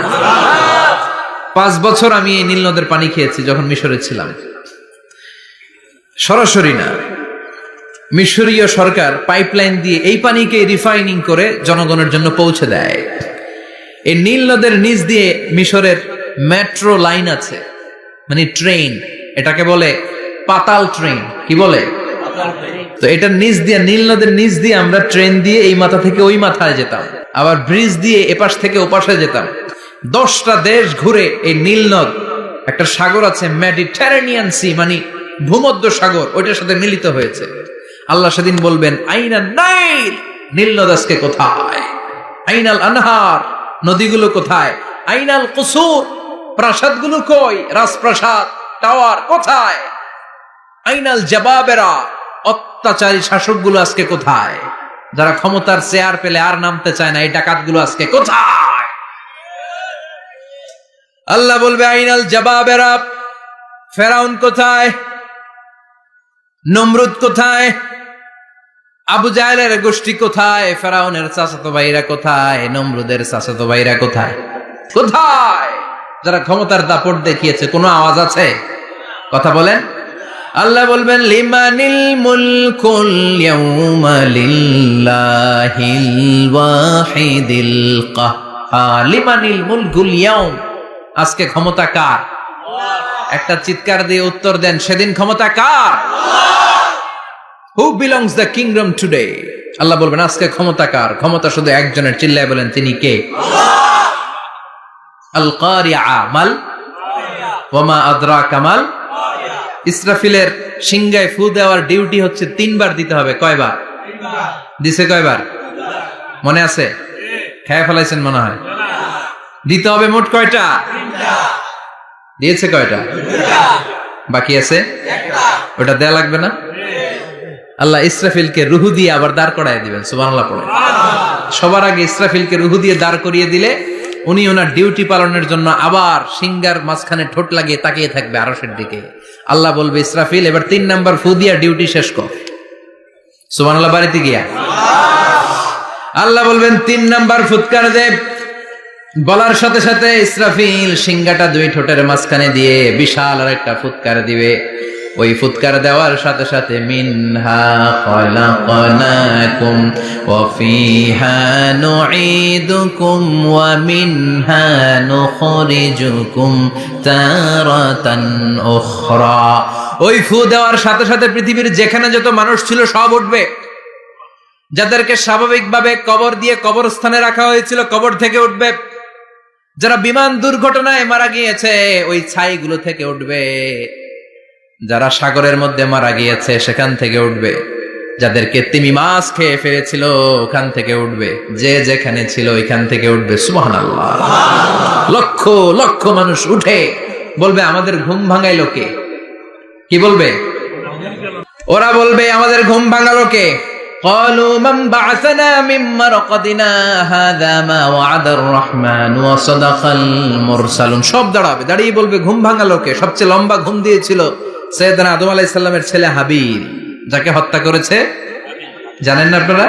5 বছর আমি এই নীল নদের পানি খেয়েছি যখন মিশরে ছিলাম। সরাসরি না, মিশরীয় সরকার পাইপলাইন দিয়ে এই পানিকে রিফাইনিং করে জনগণের জন্য পৌঁছে দেয়। এই নীল নদের নিচ দিয়ে মিশরের মেট্রো লাইন আছে, মানে ট্রেন, এটাকে বলে পাতাল ট্রেন। কি বলে? তো এটার নিচ দিয়ে, নীল নদের নিচ দিয়ে আমরা ট্রেন দিয়ে এই মাথা থেকে ওই মাথায় যেতাম, আবার ব্রিজ দিয়ে এপাশ থেকে ওপাশে যেতাম। 10টা দেশ ঘুরে এই নীল নদ, একটা সাগর আছে মেডিটেরেনিয়ান সি, মানে ভূমধ্য সাগর, ওইটার সাথে মিলিত হয়েছে। আল্লাহ সেদিন বলবেন আইনা নাইল, নীল নদ আজকে কোথায়? আইনাল আনহার, নদীগুলো কোথায়? আইনাল কুসুর, প্রাসাদগুলো কই? রাজপ্রাসাদ, টাওয়ার কোথায়? আইনাল জাবাবেরা, অত্যাচারী শাসকগুলো আজকে কোথায়? যারা ক্ষমতার চেয়ার পেলে আর নামতে চায় না, এই ডাকাতগুলো আজকে কোথায়? আল্লাহ বলবে আইনাল জাবাবেরা, ফেরাউন কোথায়? নমরুদ কোথায়? আবু জাহেলের গোষ্ঠী কোথায়? ফেরাউনের চাচাতো ভাইরা কোথায়? নমরুদের চাচাতো ভাইরা কোথায়? কোথায়? যারা ক্ষমতার দাপট দেখিয়েছে, কোনো আওয়াজ আছে? কথা বলেন। আল্লাহ বলবেন লিমানিল মুলকুল ইয়াউমা লিল্লাহিল ওয়াহিদিল কাহ্হার, লিমানিল মুলকুল ইয়াউম, আজকে ক্ষমতা কার? একটা চিৎকার দিয়ে উত্তর দেন, সেদিন ক্ষমতা কার? Who belongs the kingdom today? আল্লাহ বলবেন আজকে ক্ষমতা কার? ক্ষমতা শুধু একজনের, চিল্লায় বলেন তিনি কে? আল কারিআ, মাল ওয়া মা আদরাকা মাল। ইসরাফিলের সিংহায় ফু দেওয়ার ডিউটি হচ্ছে 3 বার দিতে হবে। কয়বার দিছে? কয়বার মনে আছে? খেয়ে ফেলাইছেন মনে হয়। দিতে হবে মোট কয়টা? 3টা। দিয়েছে কয়টা? 2টা। বাকি আছে একটা, ওটা দেয়া লাগবে না? আল্লাহ ইসরাফিলকে রুহু দিয়ে আবার দাঁড় করায় দিবেন। সুবহানাল্লাহ পড়ে। সবার আগে ইসরাফিলকে রুহু দিয়ে দাঁড় করিয়ে দিলে উনি ওনার ডিউটি পালনের জন্য আবার সিংহার মাঝখানে ঠোঁট লাগিয়ে তাকিয়ে থাকবে আরশের দিকে। আল্লাহ বলবে ইসরাফিল এবার 3 নাম্বার ফু দিয়া ডিউটি শেষ কর। সুবহানাল্লাহ। বাড়িতে গিয়া আল্লাহ বলবেন 3 নাম্বার ফুৎকার দে। বলার সাথে সাথে ইসরাফিল সিংহাটা 2 ঠোঁটের মাঝখানে দিয়ে বিশাল আর একটা ফুৎকার দিবে। ওই ফুৎকার দেওয়ার সাথে সাথে মিনহা খলাকনাকুম ওয়া ফিহা নুঈদুকুম ওয়া মিনহা নুখরিজুকুম তারাতান উখরা। ওই ফু দেওয়ার সাথে সাথে পৃথিবীর যেখানে যত মানুষ ছিল সব উঠবে। যাদেরকে স্বাভাবিকভাবে কবর দিয়ে কবরস্থানে রাখা হয়েছিল কবর থেকে উঠবে। যারা বিমান দুর্ঘটনায় মারা গিয়েছে ওই ছাইগুলো থেকে উঠবে। যারা সাগরের মধ্যে মারা গিয়েছে সেখান থেকে উঠবে। যাদেরকে তিমি মাছ খেয়ে ফেলেছিল ওখান থেকে উঠবে, যে যেখানে ছিল ওইখান থেকে উঠবে। সুবহানাল্লাহ। লক্ষ লক্ষ মানুষ উঠে বলবে আমাদের ঘুম ভাঙাইলো কে? কি বলবে? ওরা বলবে আমাদের ঘুম ভাঙালো কে? قالوا من بعثنا من مرقدنا هذا ما وعد الرحمن وصدق المرسلون। সব দাঁড়াবে, দাঁড়িয়ে বলবে ঘুম ভাঙালো কে? সবচেয়ে লম্বা ঘুম দিয়েছিল সাইয়েদনা আদম আলাইহিস সালামের ছেলে হাবিল, যাকে হত্যা করেছে জানেন না আপনারা?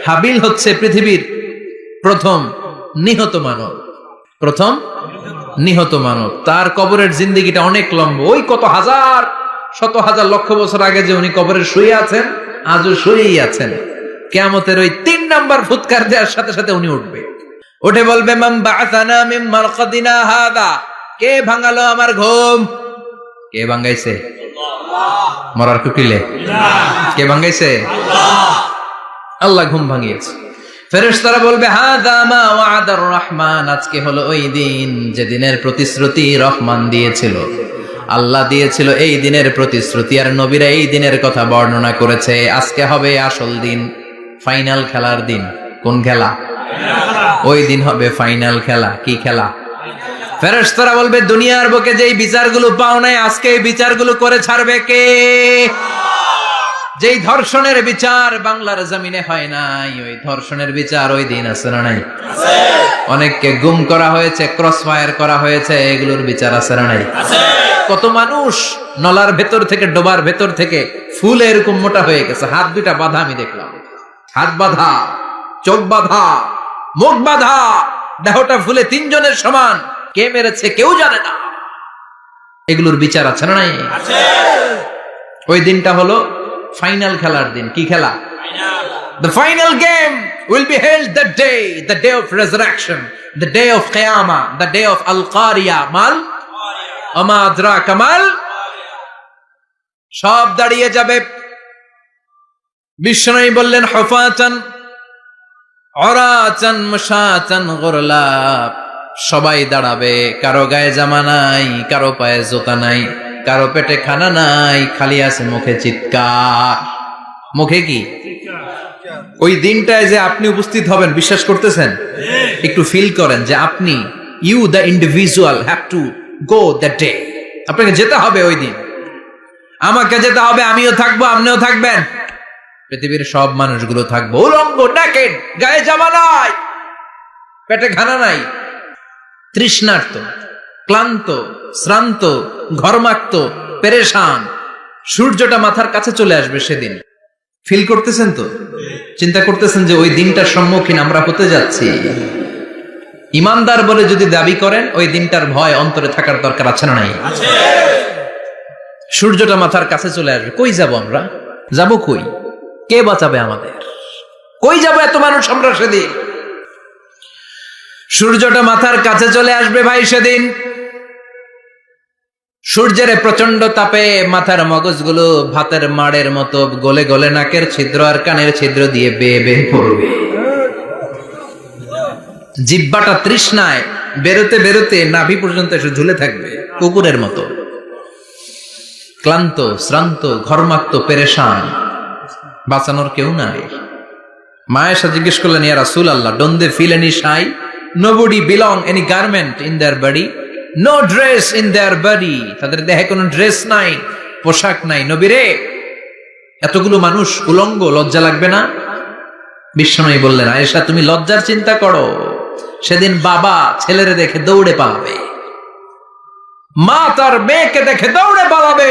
হাবিল হচ্ছে পৃথিবীর প্রথম নিহত মানব, প্রথম নিহত মানব। তার কবরের জিন্দেগিটা অনেক লম্বা, ওই কত হাজার শত হাজার লক্ষ বছর আগে যে উনি কবরে শুয়ে আছেন, আজও শুয়েই আছেন। কিয়ামতের ওই 3 নাম্বার ফুৎকার দেওয়ার সাথে সাথে উনি উঠবে, উঠে বলবে মান বা'আসানা মিন মারকাদিনা হাদা, কে ভাঙালো আমার ঘুম? কে ভাঙাইছে? মরার কুকিলে কে ভাঙাইছে? আল্লাহ ঘুম ভাঙিয়েছে। ফেরেশতারা বলবে হাদা মা ওয়াদার রহমান, আজকে হলো ওই দিন যে দিনের প্রতিশ্রুতি রহমান দিয়েছিল, আল্লাহ দিয়েছিল এই দিনের প্রতিশ্রুতি, আর নবীরা এই দিনের কথা বর্ণনা করেছে। আজকে হবে আসল দিন, ফাইনাল খেলার দিন। কোন খেলা? ওই দিন হবে ফাইনাল খেলা। কি খেলা? ফেরেশতারা বলবে দুনিয়ার বুকে যেই বিচারগুলো পাও নাই, আজকে এই বিচারগুলো করে ছাড়বে কে? যেই ধর্ষণের বিচার বাংলার জমিনে হয় নাই, ওই ধর্ষণের বিচার ওই দিন আছে না নাই? অনেককে গুম করা হয়েছে, ক্রস ফায়ার করা হয়েছে, এগুলোর বিচার আছে না নাই? কত মানুষ নলার ভেতর থেকে, ডোবার ভেতর থেকে ফুলে এরকম মোটা হয়ে গেছে, হাত দুইটা বাঁধা, আমি দেখলাম হাত বাঁধা, চোখ বাঁধা, মুখ বাঁধা, দেহটা ফুলে 3 জনের সমান। কে মেরেছে কেউ জানে না। এগুলোর বিচার আছে না নাই? ওই দিনটা হলো ফাইনাল খেলার দিন। কি খেলা? The final game will be held that day, the day of resurrection, the day of Qiyamah, the day of Al-Qariya, mal আমা আদরাকা মাল। সব দাঁড়িয়ে যাবে। বিশ্বনবী বললেন হুফাতান উরাতান মুশাতান গুরলা, সবাই দাঁড়াবে, কারো গায়ে জামা নাই, কারো পায়ে জুতা নাই, কারো পেটে খানা নাই, খালি আছে মুখে চিৎকার। মুখে কি? ওই দিনটায় যে আপনি উপস্থিত হবেন, বিশ্বাস করতেছেন? একটু ফিল করেন যে আপনি, you the individual have to go that day. আপনাকে যেতে হবে ওই দিন, আমাকে যেতে হবে, আমিও থাকবো, আপনিও থাকবেন, পৃথিবীর সব মানুষগুলো থাকবো উলঙ্গ, নেকেড, গায়ে জামা নাই, পেটে খানা নাই, তৃষ্ণার্ত, ক্লান্ত, শ্রান্ত, ঘর্মাক্ত, পেরেশান। সূর্যটা মাথার কাছে চলে আসবে সেদিন। ফিল করতেছেন তো? চিন্তা করতেছেন যে ওই দিনটার সম্মুখীন আমরা হতে যাচ্ছি। ইমানদার বলে যদি দাবি করেন, ওই দিনটার ভয় অন্তরে থাকার দরকার আছে না নাই? সূর্যটা মাথার কাছে চলে আসবে, কই যাব আমরা? যাব কই? কে বাঁচাবে আমাদের? কই যাব এত মানুষ আমরা সেদিন? সূর্যটা মাথার কাছে চলে আসবে ভাই সেদিন। সূর্যের প্রচন্ড তাপে মাথার মগজগুলো ভাতের মাড়ের মতো গলে গলে নাকের ছিদ্র আর কানের ছিদ্র দিয়ে বেয়ে বেয়ে পড়বে। জিহ্বাটা তৃষ্ণায় বেরোতে বেরোতে নাভি পর্যন্ত এসে ঝুলে থাকবে কুকুরের মতো। ক্লান্ত, শ্রান্ত, ঘর্মাক্ত, পেরেশান, বাঁচানোর কেউ নাই। মায়েশা জিজ্ঞেস করলেন, ইয়া রাসূলুল্লাহ, don't they feel any shy? Nobody belong any garment in their body, no dress in their body. তাদের দেহে কোনো ড্রেস নাই, পোশাক নাই। নবীরে, এতগুলো মানুষ উলঙ্গ, লজ্জা লাগবে না? বিশ্বনবী বললেন, আয়েশা তুমি লজ্জার চিন্তা করো, সেদিন বাবা ছেলেরে দেখে দৌড়ে পালাবে, মা তার মেয়েকে দেখে দৌড়ে পালাবে।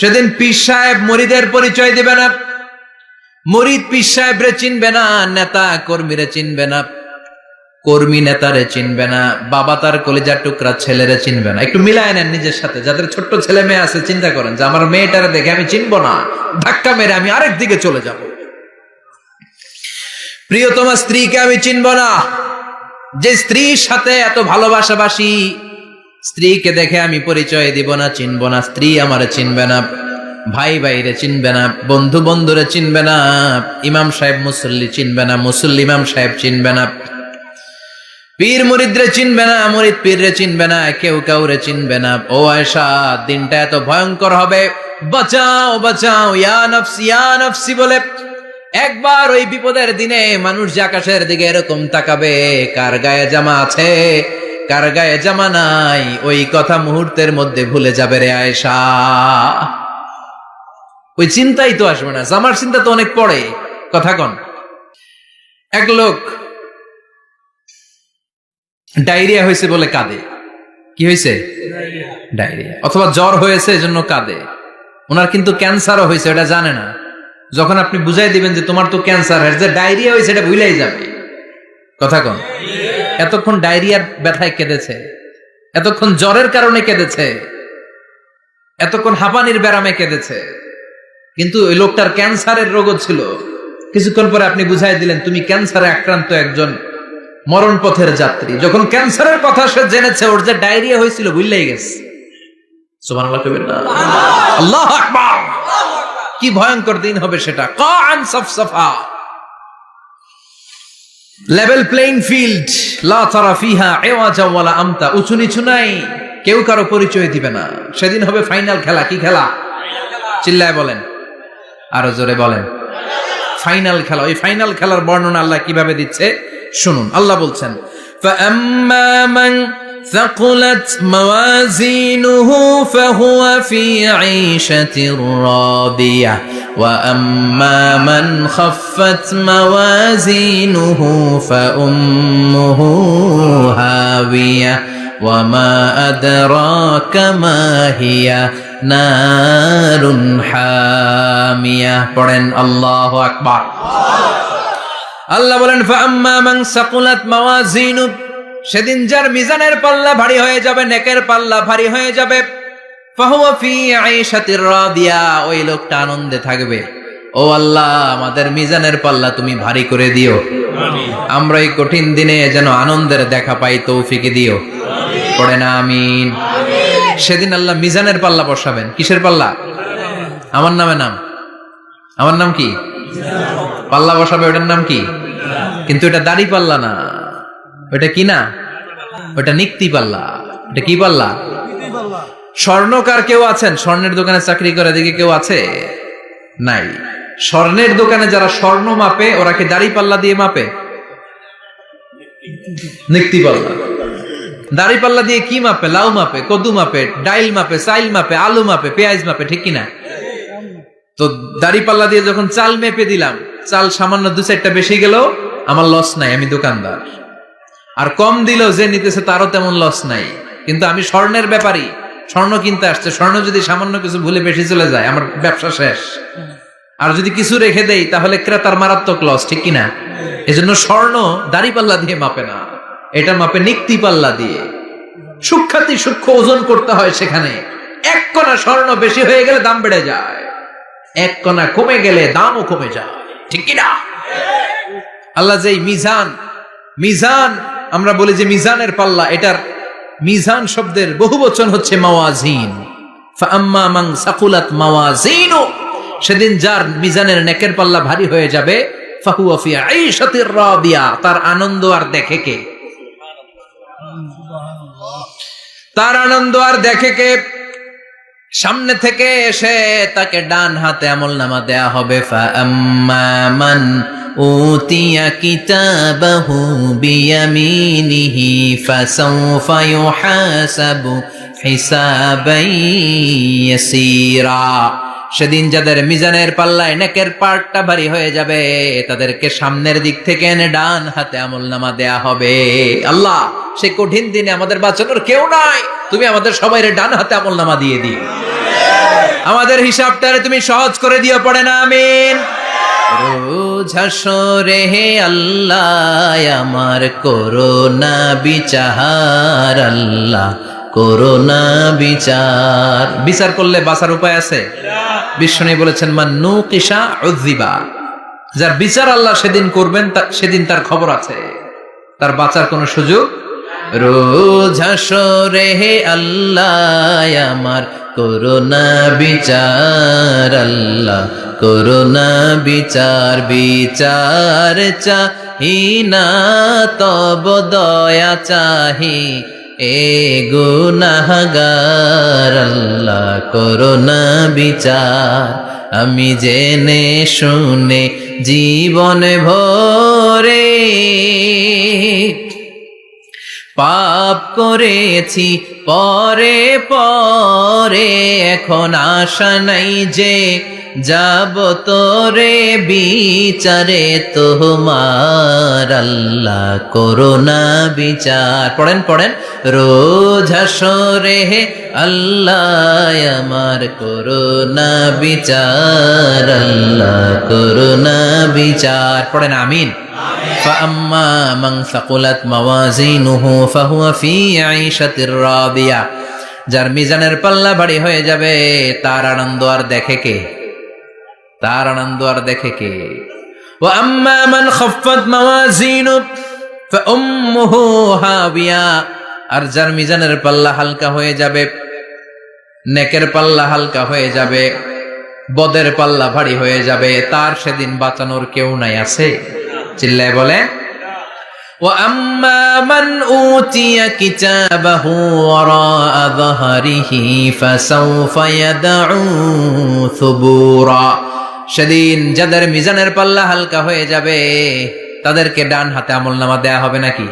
সেদিন পীর সাহেব মুরিদের পরিচয় দিবে না, মুরিদ পীর সাহেবরে চিনবে না, নেতা কর্মীরে চিনবে না, কর্মী নেতারে চিনবে না, বাবা তার কলিজার টুকরা ছেলেরে চিনবে না। একটু মিলায় নেন নিজের সাথে। যাদের ছোট্ট ছেলে মেয়ে আছে, চিন্তা করেন যে আমার মেয়েটারে দেখে আমি চিনবো না, ধাক্কা মেরে আমি আরেক দিকে চলে যাব। প্রিয়তমা স্ত্রীকে আমি চিনব না, যে স্ত্রীর সাথে এত ভালোবাসাবাসি, স্ত্রীকে দেখে আমি পরিচয় দিব না, চিনব না। স্ত্রী আমারে চিনবে না, ভাই ভাইরে চিনবে না, বন্ধু বন্ধুরে চিনবে না, ইমাম সাহেব মুসল্লি চিনবে না, মুসল্লি ইমাম সাহেব চিনবে না, পীর মুরিদরে চিনবে না, মুরিদ পীররে চিনবে না, কেউ কাউরে চিনবে না। ও আয়েশা, দিনটা এত ভয়ঙ্কর হবে, বাঁচাও বাঁচাও ইয়া নাফসি বলে একবার ওই বিপদের দিনে মানুষ যে আকাশের দিকে এরকম তাকাবে, কার গায়ে জামা আছে কার গায়ে জামা নাই, ওই কথা মুহূর্তের মধ্যে ভুলে যাবে রে আয়েশা। ওই চিন্তাই তো আসবে না, জামার চিন্তা তো অনেক পরে। কথা কন। এক লোক ডায়রিয়া হয়েছে বলে কাঁদে। কি হয়েছে? ডায়রিয়া। অথবা জ্বর হয়েছে এজন্য কাঁদে। ওনার কিন্তু ক্যান্সারও হয়েছে, এটা জানে না। যখন আপনি বুঝাই দিবেন যে তোমার তো ক্যান্সার হয়েছে, ডায়রিয়া হয়েছে, এটা ভুলেই যাবে। কথা কন। এতক্ষণ ডায়রিয়ার ব্যথায় কেঁদেছে, এতক্ষণ জ্বরের কারণে কেঁদেছে, এতক্ষণ হাঁপানির ব্যারামে কেঁদেছে, কিন্তু ওই লোকটার ক্যান্সারের রোগও ছিল। কিছুক্ষণ পরে আপনি বুঝাই দিলেন তুমি ক্যান্সারে আক্রান্ত একজন মরণ পথের যাত্রী। যখন ক্যান্সারের কথা সে জেনেছে, ওর যে ডায়রিয়া হয়েছিল ভুলেই গেছে। সুবহানাল্লাহ কইবেন না? আল্লাহু আকবার। কি ভয়ঙ্কর দিন হবে সেটা। কান সাফসাফা, লেভেল প্লেইং ফিল্ড, লা তারা ফিহা ইওয়াজা ওয়ালা আমতা, উঁচু নিচু নাই, কেউ কারো পরিচয় দিবে না। সেদিন হবে ফাইনাল খেলা। কি খেলা? চিল্লায় বলেন, আরো জোরে বলেন। ফাইনাল খেলা। ওই ফাইনাল খেলার বর্ণনা আল্লাহ কিভাবে দিচ্ছে শুনুন। আল্লাহ বলছেন, ফাআম্মা মান ثقلت موازينه فهو في عيشة راضية وأما من خفت موازينه فأمه هاوية وما أدراك ما هي نار حامية. পড়েন আল্লাহু আকবার। আল্লাহ বলেন, ফাআম্মা মান সাকুলাত মাওয়াজিনু, সেদিন যার মিজানের পাল্লা ভারী হয়ে যাবে, নেকের পাল্লা ভারী হয়ে যাবে, ফাহুয়া ফি আইশাতির রাদিয়া, ওই লোকটা আনন্দে থাকবে। ও আল্লাহ, আমাদের মিজানের পাল্লা তুমি ভারী করে দিও। আমিন। আমরা এই কঠিন দিনে যেন আনন্দের দেখা পাই, তৌফিক দিও। পড়ে না আমিন। সেদিন আল্লাহ মিজানের পাল্লা বসাবেন। কিসের পাল্লা? আমার নামে নাম। আমার নাম কি? পাল্লা বসাবে, ওটার নাম কি? কিন্তু এটা দাড়ি পাল্লা না, ওটা কি না, ওটা নিক্তি পাল্লা। এটা কি পাল্লা? স্বর্ণকার কেউ আছেন? স্বর্ণের দোকানে চাকরি করে দিকে কেউ আছে? নাই। স্বর্ণের দোকানে যারা স্বর্ণ মাপে, ওরা কি দাড়ি পাল্লা দিয়ে মাপে? নিক্তি পাল্লা। দাড়ি পাল্লা দিয়ে কি মাপে? লাউ মাপে, কদু মাপে, ডাইল মাপে, চাইল মাপে, আলু মাপে, পেঁয়াজ মাপে, ঠিক কিনা? তো দাড়ি পাল্লা দিয়ে যখন চাল মেপে দিলাম, চাল সামান্য 2-4টা বেশি গেল, আমার লস নাই, আমি দোকানদার। আর কম দিল যে নিতেছে, তারও তেমন লস নাই। কিন্তু আমি স্বর্ণের ব্যাপারী, স্বর্ণ কিনতে আসছে, স্বর্ণ যদি সামান্য কিছু ভুলে বেশি চলে যায়, আমার ব্যবসা শেষ। আর যদি কিছু রেখে দেই, তাহলে ক্রেতার মারাত্মক লস, ঠিক কিনা? এজন্য স্বর্ণ দাড়ি পাল্লা দিয়ে মাপে না, এটা মাপে নিক্তি পাল্লা দিয়ে। সূক্ষ্মাতি সূক্ষ্ম ওজন করতে হয় সেখানে। এক কণা স্বর্ণ বেশি হয়ে গেলে দাম বেড়ে যায়, এক কণা কমে গেলে দামও কমে যায়, ঠিক কিনা? আল্লাহ যে মিজান, মিজান আমরা বলি যে মিজানের পাল্লা, এটার মিজান শব্দের বহুবচন হচ্ছে মাওয়াজিন। ফাআম্মা মান সাকুলাত মাওয়াজিনু, সেদিন যার মিজানের নেকের পাল্লা ভারী হয়ে যাবে, ফাহুয়া ফি আইশাতির রাদিয়া, তার আনন্দ আর দেখে কে? তার আনন্দ আর দেখে কে? সামনে থেকে এসে তাকে ডান হাতে আমলনামা দেয়া হবে। ফাআম্মা মান উতিয়া কিতাবাহু বিয়ামিনিহি ফাসাউফা ইউহাসাবু হিসাবান ইয়াসীরা, সেদিন যাদের মিজানের পাল্লায় নেকের পার্টটা ভারী হয়ে যাবে, তাদেরকে সামনের দিক থেকে এনে ডান হাতে আমলনামা দেয়া হবে। আল্লাহ, সেই কঠিন দিনে আমাদের বাঁচানোর কেউ নাই, তুমি আমাদের সবাই ডান হাতে আমলনামা দিয়ে দিও, আমাদের হিসাবটারে তুমি সহজ করে দিও। পড়ে না আমিন। রোজ হাসরে হে আল্লাহ আমার করোনা বিচার, আল্লাহ করোনা বিচার। বিচার করলে বাঁচার উপায় আছে? বিষ্ণু বলেছেন, মান নুকিশা উযিবা, যার বিচার আল্লাহ সেদিন করবেন, সেদিন তার খবর আছে, তার বাঁচার কোনো সুযোগ। রোজ হাসরে হে আল্লাহ আমার করোনা বিচার, আল্লাহ করোনা বিচার। বিচার চাহি না তব দয়া চাহি, এ গুনাহগার, আল্লাহ করো না বিচার। আমি জেনে শুনে জীবন ভরে পাপ করেছি পরে পরে, এখন আশা নাই যে যাব তোরে বিচারে তোমার, আল্লাহ করো না বিচার। পড়েন পড়েন, রোজ হাসরে আল্লাহ আমার করো না বিচার, আল্লাহ করো না বিচার। পড়েন আমিন। فأما من ثقلت موازينه فهو في عيشة راضية, যার মিজানের পাল্লা ভারী হয়ে যাবে তার আনন্দ আর দেখে কে? তার আনন্দ আর দেখে কে? وأما من خفت موازينه فأمه هاوية, আর যার মিজানের পাল্লা হালকা হয়ে যাবে, নেকের পাল্লা হালকা হয়ে যাবে, বদের পাল্লা ভারী হয়ে যাবে, তার সেদিন বাঁচানোর কেউ নাই। আছে? চিল্লায় বলে। وَأَمَّا مَنْ أُوتِيَ كِتَابَهُ وَرَاءَ ظَهْرِهِ فَسَوْفَ يَدْعُو ثُبُورًا, সেদিন যাদের মিজানের পাল্লা হালকা হয়ে যাবে তাদেরকে ডান হাতে আমলনামা দেয়া হবে নাকি?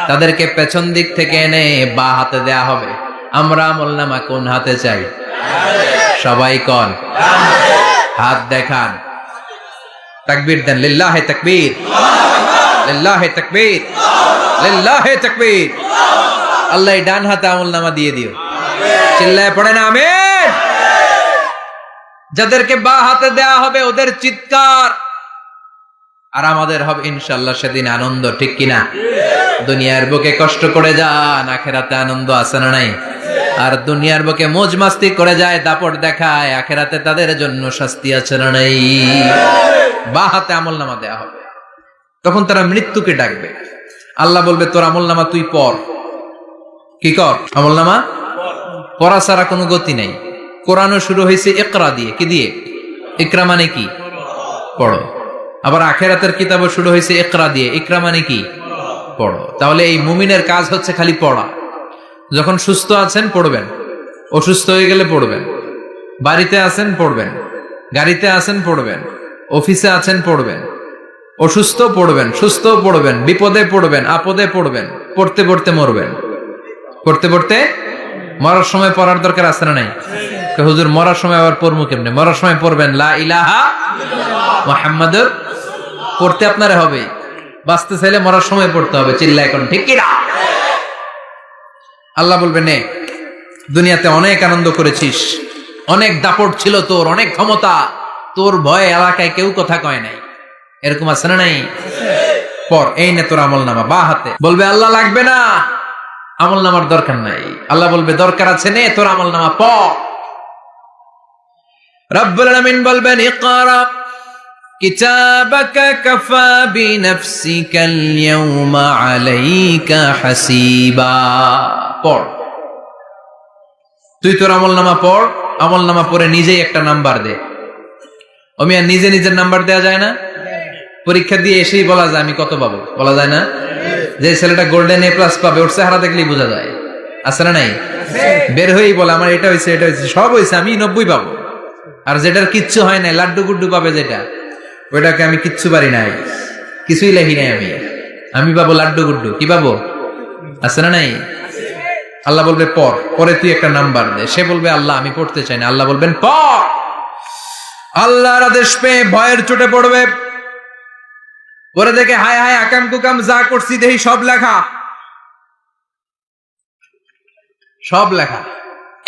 তাদেরকে পেছন দিক থেকে এনে বা হাতে দেয়া হবে। আমরা আমলনামা কোন হাতে চাই? সবাই কোন হাত দেখান, তাকবীর দেন, লিল্লাহে তাকবীর, লিল্লাহে তাকবীর, লিল্লাহে তাকবীর। আল্লাহ ডান হাতে আমলনামা দিয়ে দিও। চিল্লায় পড়েন আমিন। যাদেরকে বা হাতে দেয়া হবে ওদের চিৎকার, আর আমাদের হবে ইনশাআল্লাহ সেদিন আনন্দ। ঠিক কিনা? দুনিয়ার বুকে কষ্ট করে যান, আখিরাতে আনন্দ আছে না নাই? আর দুনিয়ার বুকে মौज মাস্তি করে যায়, দাপট দেখায়, আখিরাতে তাদের জন্য শাস্তি আছে না নাই? বা হাতে আমলনামা দেয়া হবে। তখন তারা মৃত্যুকে ডাকবে। আল্লাহ বলবে তোর আমলনামা তুই পড়। কি কর? আমলনামা পড়া ছাড়া কোনো গতি নাই। কোরআনও শুরু হয়েছে ইকরা দিয়ে। কি দিয়ে? ইকরা মানে কি? পড়ো। আবার আখিরাতের কিতাবও শুরু হয়েছে ইকরা দিয়ে। ইকরা মানে কি? পড়ো। তাহলে এই মুমিনের কাজ হচ্ছে খালি পড়া। যখন সুস্থ আছেন পড়বেন, অসুস্থ হয়ে গেলে পড়বেন, বাড়িতে আছেন পড়বেন, গাড়িতে আছেন পড়বেন, অফিসে আছেন পড়বেন, অসুস্থ পড়বেন, সুস্থ পড়বেন, বিপদে পড়বেন, আপদে পড়বেন, পড়তে পড়তে মরবেন। পড়তে পড়তে মরার সময় পড়ার দরকার আছে না নাই? হুজুর মরার সময় আবার পড়বো কেমনে? মরার সময় পড়বেন লা ইলাহা মুহাম্মাদুর। পড়তে আপনারে হবে, বাঁচতে চাইলে মরার সময় পড়তে হবে। চিল্লা এখন ঠিক কিনা? আল্লাহ বলবেন নে, দুনিয়াতে অনেক আনন্দ করেছিস, অনেক দাপট ছিল তোর, অনেক ক্ষমতা, তোর ভয়ে এলাকায় কেউ কথা কয় নাই। এরকম আছে না নাই? পর এই নে তোর আমলনামা বা হাতে। বলবে আল্লাহ লাগবে না, আমলনামার দরকার নাই। আল্লাহ বলবে দরকার আছে, নে তোর আমলনামা পড়। রব্বুল আলামিন বলবেন ইকরা কিতাবাকা কাফা বিনাফসিকাল ইয়াওমা আলাইকা হাসিবা। পড়, তুই তোর আমলনামা পড়। আমলনামা পড়ে নিজেই একটা নাম্বার দে। ওমিয়া নিজে নিজের নাম্বার দেয়া যায় না? পরীক্ষা দিয়ে এসেই বলা যায় আমি কত পাবো? বলা যায় না? যে ছেলেটা গোল্ডেন এ প্লাস পাবে ওর চেহারা দেখলেই বোঝা যায়। আছে না নাই? বের হয়েই বলে আমার এটা হয়েছে, এটা হয়েছে, সব হয়েছে, আমি 90 পাবো। আর যেটার কিচ্ছু হয় নাই, লাড্ডু গুড্ডু পাবে যেটা, ওইটাকে আমি কিচ্ছু পারি নাই, কিছুই লেখি নাই, আমি পাবো লাড্ডু গুড্ডু। কি পাবো? আছে না নাই? আল্লাহ বলবে পড়, পরে তুই একটা নাম্বার দে। সে বলবে আল্লাহ আমি পড়তে চাই না। আল্লাহ বলবেন পড়। আল্লাহর আদেশ পেয়ে ভয়ের চোটে পড়বে, পরে দেখে হায় হায় আকাম কুকাম যা করছি দেখি সব লেখা, সব লেখা,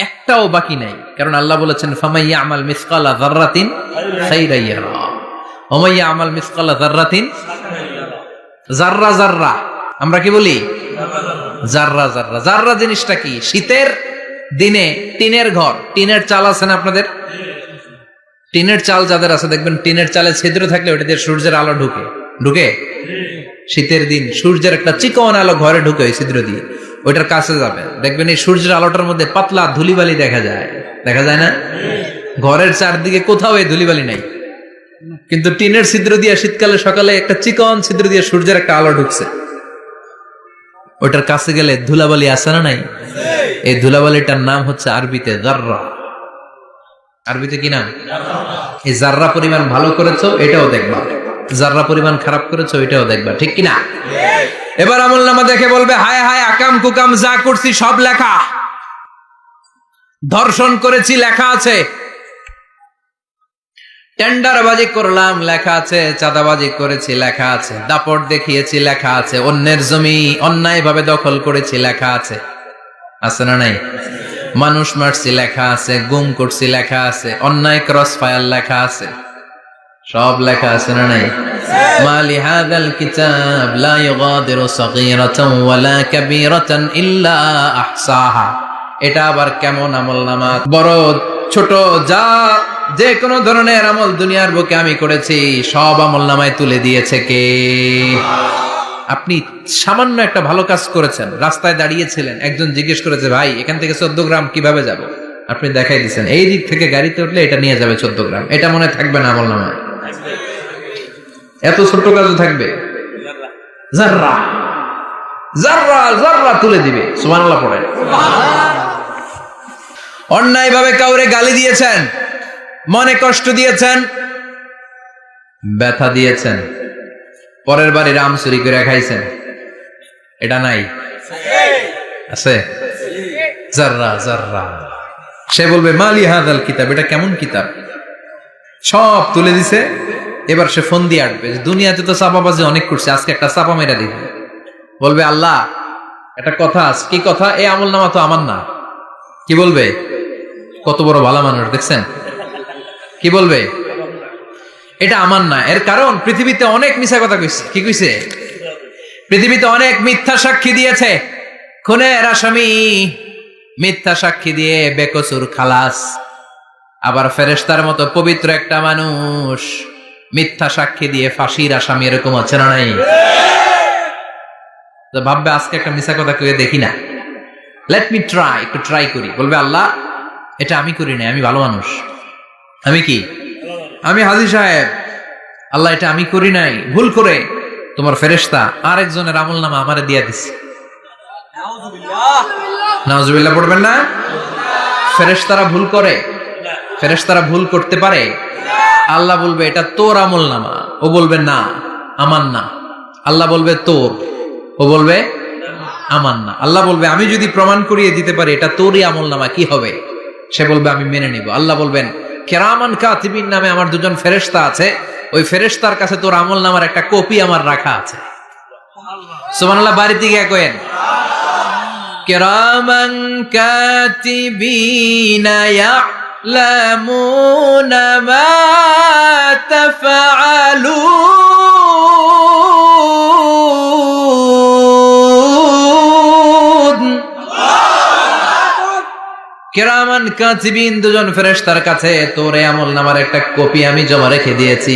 একটাও বাকি নাই। কারণ আল্লাহ বলেছেন ফামাইয়া আমাল মিসকালা যাররাতিন খাইরান ইয়ারা ওয়া মাইয়া আমাল মিসকালা যাররাতিন, জাররা জাররা আমরা কি বলি? জাররা জাররা। জাররা জিনিসটা কি? শীতের দিনে টিনের ঘর, টিনের চাল আছে না আপনাদের? টিনের চাল যাদের আছে দেখবেন টিনের চালে ছিদ্র থাকলে ওটা দিয়ে সূর্যের আলো ঢুকে। ঢুকে? শীতের দিন সূর্যের একটা চিকন আলো ঘরে ঢুকে ওই ছিদ্র দিয়ে, ওইটার কাছে যাবেন দেখবেন এই সূর্যের আলোটার মধ্যে পাতলা ধুলিবালি দেখা যায়। দেখা যায় না? ঘরের চারদিকে কোথাও এই ধুলিবালি নাই, কিন্তু টিনের ছিদ্র দিয়ে শীতকালে সকালে একটা চিকন ছিদ্র দিয়ে সূর্যের একটা আলো ঢুকছে। ওটার কাছে গেলে ধুলাবালি আছে না নাই? এই ধুলাবালিটার নাম হচ্ছে আরবিতে যাররা। আরবিতে কি নাম? এই যাররা পরিমাণ ভালো করেছো এটাও দেখবা, যাররা পরিমাণ খারাপ করেছো এটাও দেখবা, ঠিক কিনা? এবার আমলনামা দেখে বলবে হায় হায়, আকাম কুকাম যা করছি সব লেখা। ধর্ষণ করেছি লেখা আছে, টেন্ডারবাজি করলাম লেখা আছে, চাঁদাবাজি করেছি লেখা আছে, দাপট দেখিয়েছি লেখা আছে, অন্যের জমি অন্যায় ভাবে দখল করেছি লেখা আছে, আছে না নাই? মানুষ মারছি লেখা আছে, গুম করছি লেখা আছে, অন্যায় ক্রস ফায়ার লেখা আছে, সব লেখা আছে না নাই? মালি হাযাল কিতাব লা ইউগাদিরু সাগীরাতান ওয়ালা কাবীরাতান ইল্লা আহসাহা। এটা আবার কেমন আমলনামা? বড় ছোট যা যে কোনো ধরনের আমল দুনিয়ার বুকে আমি করেছি সব আমলনামায় তুলে দিয়েছে কে? আপনি সামান্য একটা ভালো কাজ করেছেন, রাস্তায় দাঁড়িয়েছিলেন, একজন জিজ্ঞেস করেছে ভাই এখান থেকে 14 গ্রাম কিভাবে যাব, আপনি দেখাই দিচ্ছেন এই দিক থেকে গাড়িতে উঠলে এটা নিয়ে যাবে 14 গ্রাম, এটা মনে থাকবে না আমলনামায়? এত ছোট কাজও থাকবে? যাররা যাররা যাররা তুলে দিবে। সুবহানাল্লাহ পড়েন। অন্যায় ভাবে কাউরে গালি দিয়েছেন, মনে কষ্ট দিয়েছেন, ব্যথা দিয়েছেন, পরের বাড়ির আম চুরি করে খাইছেন, এটা নাই? আছে? যাররা যাররা। সে বলবে মালি হাযাল কিতাব, এটা কেমন কিতাব, সব তুলে দিছে। এবার সে ফোন দিয়ে আসবে, দুনিয়াতে তো চাপাবাজি অনেক করছে, আজকে একটা চাপা মেরা দিবে। বলবে আল্লাহ একটা কথা আছে। কি কথা? এই আমলনামা তো আমার না। কি বলবে? কত বড় ভালো মানুষ দেখছেন? কি বলবে? এটা আমার না। এর কারণ পৃথিবীতে অনেক মিথ্যা কথা কইছে। কি কইছে? পৃথিবীতে অনেক মিথ্যা সাক্ষী দিয়েছে, খুনের আসামি মিথ্যা সাক্ষী দিয়ে বেকসুর খালাস। আবার ফেরেশতার মতো পবিত্র একটা মানুষ মিথ্যা সাক্ষী দিয়ে ফাঁসির আসামি, এরকম আছে না নাই? তো ভাববে আজকে একটা মিথ্যা কথা কইয়ে দেখি না, লেট মি ট্রাই, একটু ট্রাই করি। বলবে আল্লাহ এটা আমি করি নাই, আমি ভালো মানুষ। আমি কি? আমি হাজী সাহেব। আল্লাহ এটা আমি করি নাই, ভুল করে তোমার ফেরেশতা আরেকজনের আমলনামা আমারে দিয়া দিছে। নাউজুবিল্লাহ পড়বেন না? ফেরেশতারা ভুল করে? ফেরেশতারা ভুল করতে পারে? আল্লাহ বলবে এটা তোর আমলনামা, ও বলবে না আমার না। আল্লাহ বলবে তোর, ও বলবে আমার না। আল্লাহ বলবে আমি যদি প্রমাণ করিয়ে দিতে পারি এটা তোরই আমলনামা, কি হবে? সে বলবে আমি মেনে নিব। আল্লাহ বলবেন কিরামান কাতিবিন নামে আমার দুজন ফেরেশতা আছে, ওই ফেরেশতার কাছে তোর আমলনামার একটা কপি আমার রাখা আছে। সুবহানাল্লাহ। বাড়িতে গিয়ে কয়েন কিরামান কাতিবিনা ইয়ালামুনা মা তাফআলুন। কিরামান কাতিবিন দুজন ফেরেশতার কাছে তোর আমলনামার একটা কপি আমি জমা রেখে দিয়েছি।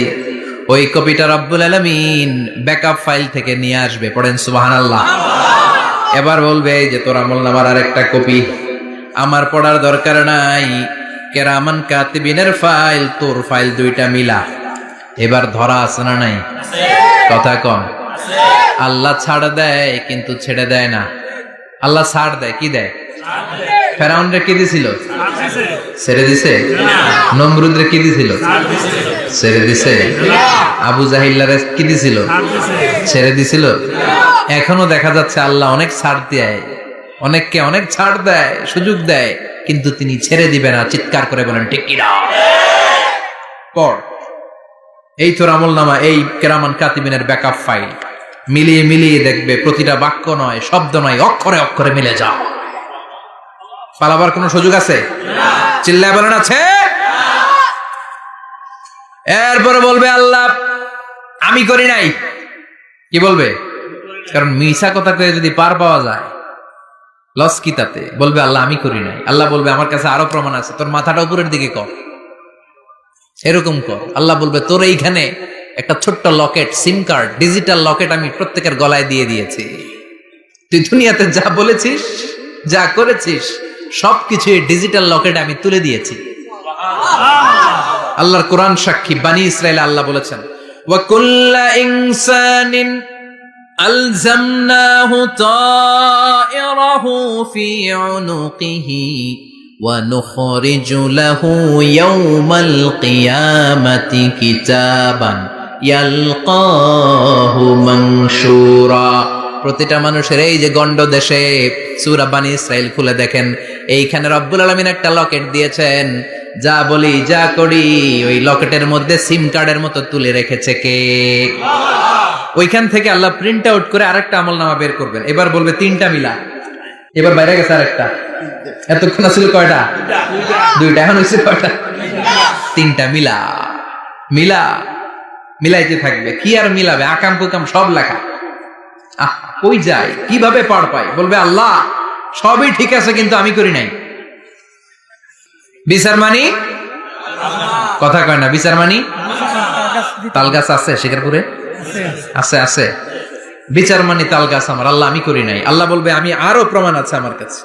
ওই কপিটা রব্বুল আলামিন ব্যাকআপ ফাইল থেকে নিয়ে আসবে। পড়েন সুবহানাল্লাহ। এবার বলবে এই যে তোর আমলনামার আরেকটা কপি আমার পড়ার দরকার নাই, কিরামান কাতিবিনের ফাইল তোর ফাইল দুইটা মিলা। এবার ধরা আছে না নাই? কথা কম। আল্লাহ ছাড় দেয় কিন্তু ছেড়ে দেয় না। আল্লাহ ছাড় দেয়, কি দেয়? ফেরাউনরে কি দিছিল? ছেড়ে দিছে। নমরুদরে কি দিছিল? ছেড়ে দিছে। আবু জাহিল্লারে কি দিছিল? ছেড়ে দিছিল। এখনো দেখা যাচ্ছে আল্লাহ অনেক ছাড় দেয়, অনেককে অনেক ছাড় দেয়, সুযোগ দেয়, কিন্তু তিনি ছেড়ে দিবে না। চিৎকার করে বলেন ঠিক কিনা? পড় এই তোর আমলনামা, এই কিরামান কাতিবিনের ব্যাকআপ ফাইল মিলিয়ে মিলিয়ে দেখবে প্রতিটা বাক্য নয়, শব্দ নয়, অক্ষরে অক্ষরে মিলে যাও। পালাবার কোনো সুযোগ আছে? চিল্লায় বলেন আছে। এরপরে বলবে আল্লাহ আমি করি নাই। কি বলবে? কারণ মিছা কথা কয়ে যদি পার পাওয়া যায় লস কি তাতে? বলবে আল্লাহ আমি করি নাই। আল্লাহ বলবে আমার কাছে আরো প্রমাণ আছে, তোর মাথাটা উপরের দিকে কর, এরকম কর। আল্লাহ বলবে তোর এইখানে একটা ছোট্ট লকেট, সিম কার্ড, ডিজিটাল লকেট আমি প্রত্যেকের গলায় দিয়ে দিয়েছি। তুই দুনিয়াতে যা বলেছিস, যা করেছিস, সবকিছু এই ডিজিটাল লকেটে আমি তুলে দিয়েছি। আল্লাহর কোরআন সাক্ষী। বানি ইসরাইলে আল্লাহ বলেছেন ওয়া কুল্লা ইনসানিন আলজামনাহু তায়রাহু ফি উনুকিহি ওয়া নুখরিজু লাহু ইয়াওমাল কিয়ামাতি কিতাবান ইয়ালকাহু মানশুরা। প্রতিটা মানুষের এই যে গন্ড দেশে সূরা বানী ইসরাইল খুলে দেখেন, এইখানে রব্বুল আলামিন একটা লকেট দিয়েছেন। যা বলি যা করি ওই লকেটের মধ্যে সিম কার্ডের মতো তুলে রেখেছে কে? ওইখান থেকে আল্লাহ প্রিন্ট আউট করে আরেকটা আমলনামা বের করবেন। এবার বলবে তিনটা মিলা, এবার বাইরে গেছে আরেকটা। এতক্ষণ ছিল কয়টা? দুইটা। এখন হয়েছে কয়টা? তিনটা। মিলা মিলা মিলাইতে থাকবে। কি আর মিলাবে? আকাম কুকাম সব লেখা। কই যায়, কিভাবে পার পাই? বলবে আল্লাহ সবই ঠিক আছে কিন্তু আমি করি নাই। বিচার মানি কথা কয় না। বিচার মানি তাল গাছ আছে শিকারপুরে? আছে আছে। বিচার মানি তাল গাছ আমার। আল্লাহ আমি করি নাই। আল্লাহ বলবে আমি আরো প্রমাণ আছে আমার কাছে।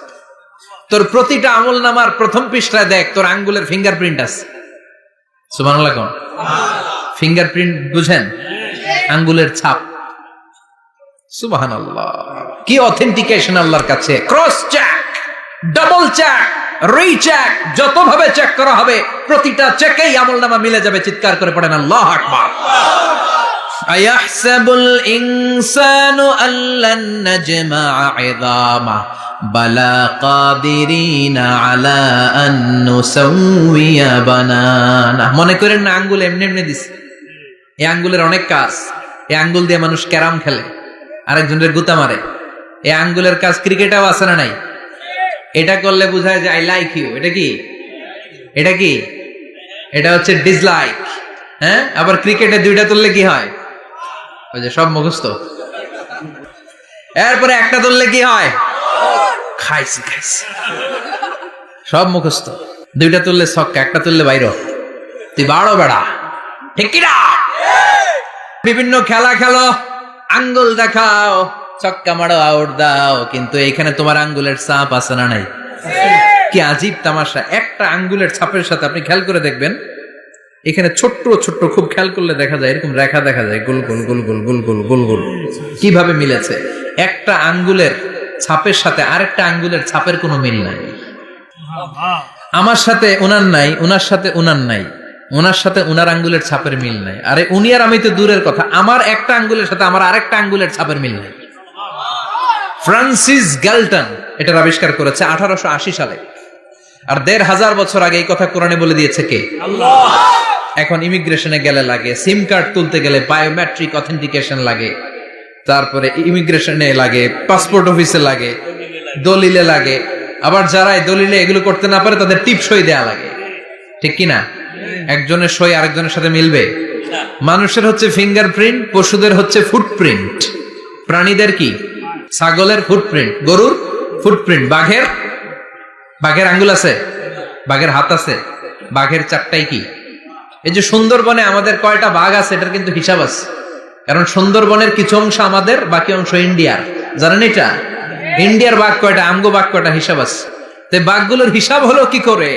তোর প্রতিটা আমল নামার প্রথম পৃষ্ঠায় দেখ তোর আঙ্গুলের ফিঙ্গারপ্রিন্ট আছে। সুবহানাল্লাহ কোন? ফিঙ্গারপ্রিন্ট বুঝেন? আঙ্গুলের ছাপ। সুবহানাল্লাহ, কি অথেন্টিকেশন আল্লাহর কাছে। Cross check, double check, recheck, যতভাবে চেক করা হবে প্রতিটা চেকেই আমলনামা মিলে যাবে। চিৎকার করে পড়েন আল্লাহু আকবার। আয়াহসাবুল ইনসানু আল্লান নাজমা'a 'ইযামা বালা কাদিরিনা আলা আন নুসাউইয়া বানানা। মনে করেন না আঙ্গুল এমনি এমনি দিছে। এই আঙ্গুলের অনেক কাজ। এই আঙ্গুল দিয়ে মানুষ ক্যারাম খেলে, আরেকজনের গুতা মারে। এই আঙ্গুলের কাজ ক্রিকেটেও আছে না নাই? এটা করলে বোঝায় যে আই লাইক ইউ। এটা কি? এটা কি? এটা হচ্ছে ডিসলাইক। হ্যাঁ, আবার ক্রিকেটে দুইটা তুললে কি হয়? ওই যে সব মুখস্থ। এরপরে একটা তুললে কি হয়? খাইছি খাইছি। সব মুখস্থ। দুইটা তুললে ছক্কা, একটা তুললে বাইরে। তুই বাড়ো বেড়া, ঠিক কিনা? বিভিন্ন খেলা খেলো, আঙ্গুল দেখাও, ছক্কা মারো, আউট দাও, কিন্তু এইখানে তোমার আঙ্গুলের ছাপ আছে না নাই? কি আজীব তামাশা। একটা আঙ্গুলের ছাপের সাথে আপনি খেয়াল করে দেখবেন, এখানে ছোট্ট ছোট্ট খুব খেয়াল করলে দেখা যায় এরকম রেখা দেখা যায়, গোল গোল গোল গোল গোল গোল গোল গোল। কিভাবে মিলেছে? একটা আঙ্গুলের ছাপের সাথে আরেকটা আঙ্গুলের ছাপের কোনো মিল নাই। আমার সাথে উনার নাই, উনার সাথে উনার নাই, ওনার সাথে উনার আঙ্গুলের ছাপের মিল নাই। আরে উনি আর আমি তো দূরের কথা, আমার একটা আঙ্গুলের সাথে আমার আরেকটা আঙ্গুলের ছাপের মিল নাই। ফ্রান্সিস গ্যালটন এটার আবিষ্কার করেছে 1880 সালে। আর 1500 বছর আগে এই কথা কোরআনে বলে দিয়েছে কে? আল্লাহ। এখন ইমিগ্রেশনে গেলে লাগে, সিম কার্ড তুলতে গেলে বায়োমেট্রিক অথেন্টিকেশন লাগে, তারপরে ইমিগ্রেশনে লাগে, পাসপোর্ট অফিসে লাগে, দলিলে লাগে। আবার যারা দলিলে এগুলো করতে না পারে তাদের টিপ সই দেয়া লাগে, ঠিক কিনা? একজনের সই আরেকজনের সাথে মিলবে? মানুষের হচ্ছে ফিঙ্গারপ্রিন্ট, পশুদের হচ্ছে ফুটপ্রিন্ট। প্রাণীদের কি? ছাগলের ফুটপ্রিন্ট, গরুর ফুটপ্রিন্ট, বাঘের আঙ্গুল আছে, বাঘের হাত আছে, বাঘের চারটাই কি? এই যে সুন্দরবনে আমাদের কয়টা বাঘ আছে এটার কিন্তু হিসাব আছে। কারণ সুন্দরবনের কিছু অংশ আমাদের, বাকি অংশ ইন্ডিয়ার। জানেন এটা? ইন্ডিয়ার বাঘ কয়টা, আমগো বাঘ কয়টা, হিসাব আছে। তো বাঘগুলোর হিসাব হলো কি করে?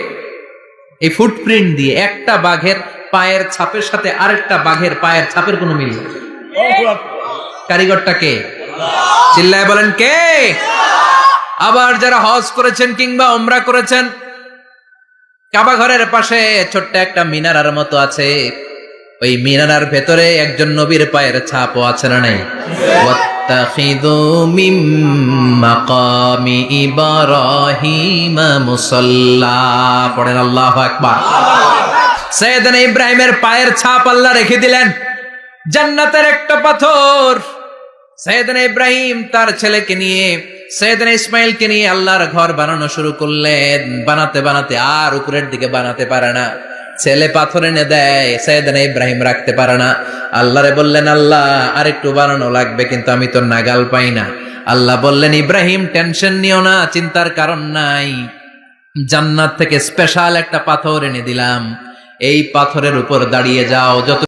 এই ফুটপ্রিন্ট দিয়ে। একটা বাঘের পায়ের ছাপের সাথে আরেকটা বাঘের পায়ের ছাপের কোনো মিল নেই। কারিগরটা কে? চিল্লায় বলেন কে? আবার যারা হজ করেছেন কিংবা উমরা করেছেন, কাবা ঘরের পাশে ছোট্ট একটা মিনারার মতো আছে। ওই মিনারার ভেতরে একজন নবীর পায়ের ছাপও আছে না নাই? ওয়াত্তাখিযু মিন মাকামি ইব্রাহিম মুসাল্লা। পড়েন আল্লাহু আকবার। সাইয়েদনা ইব্রাহিমের পায়ের ছাপ আল্লাহ রেখে দিলেন জান্নাতের একটা পাথর। সাইয়েদনা ইব্রাহিম তার ছেলেকে নিয়ে, সাইয়েদনা ইসমাইলকে নিয়ে আল্লাহর ঘর বানানো শুরু করলেন। বানাতে বানাতে আর উপরের দিকে বানাতে পারে না, ছেলে পাথর এনে দেয়, সাইয়েদনা ইব্রাহিম রাখতে পারে না। আল্লাহরে বললেন, আল্লাহ আর একটু বানানো লাগবে, কিন্তু আমি তো নাগাল পাই না। আল্লাহ বললেন, ইব্রাহিম টেনশন নিও না, চিন্তার কারণ নাই, জান্নাত থেকে স্পেশাল একটা পাথর এনে দিলাম, এই পাথরের উপর দাঁড়িয়ে যাও, যত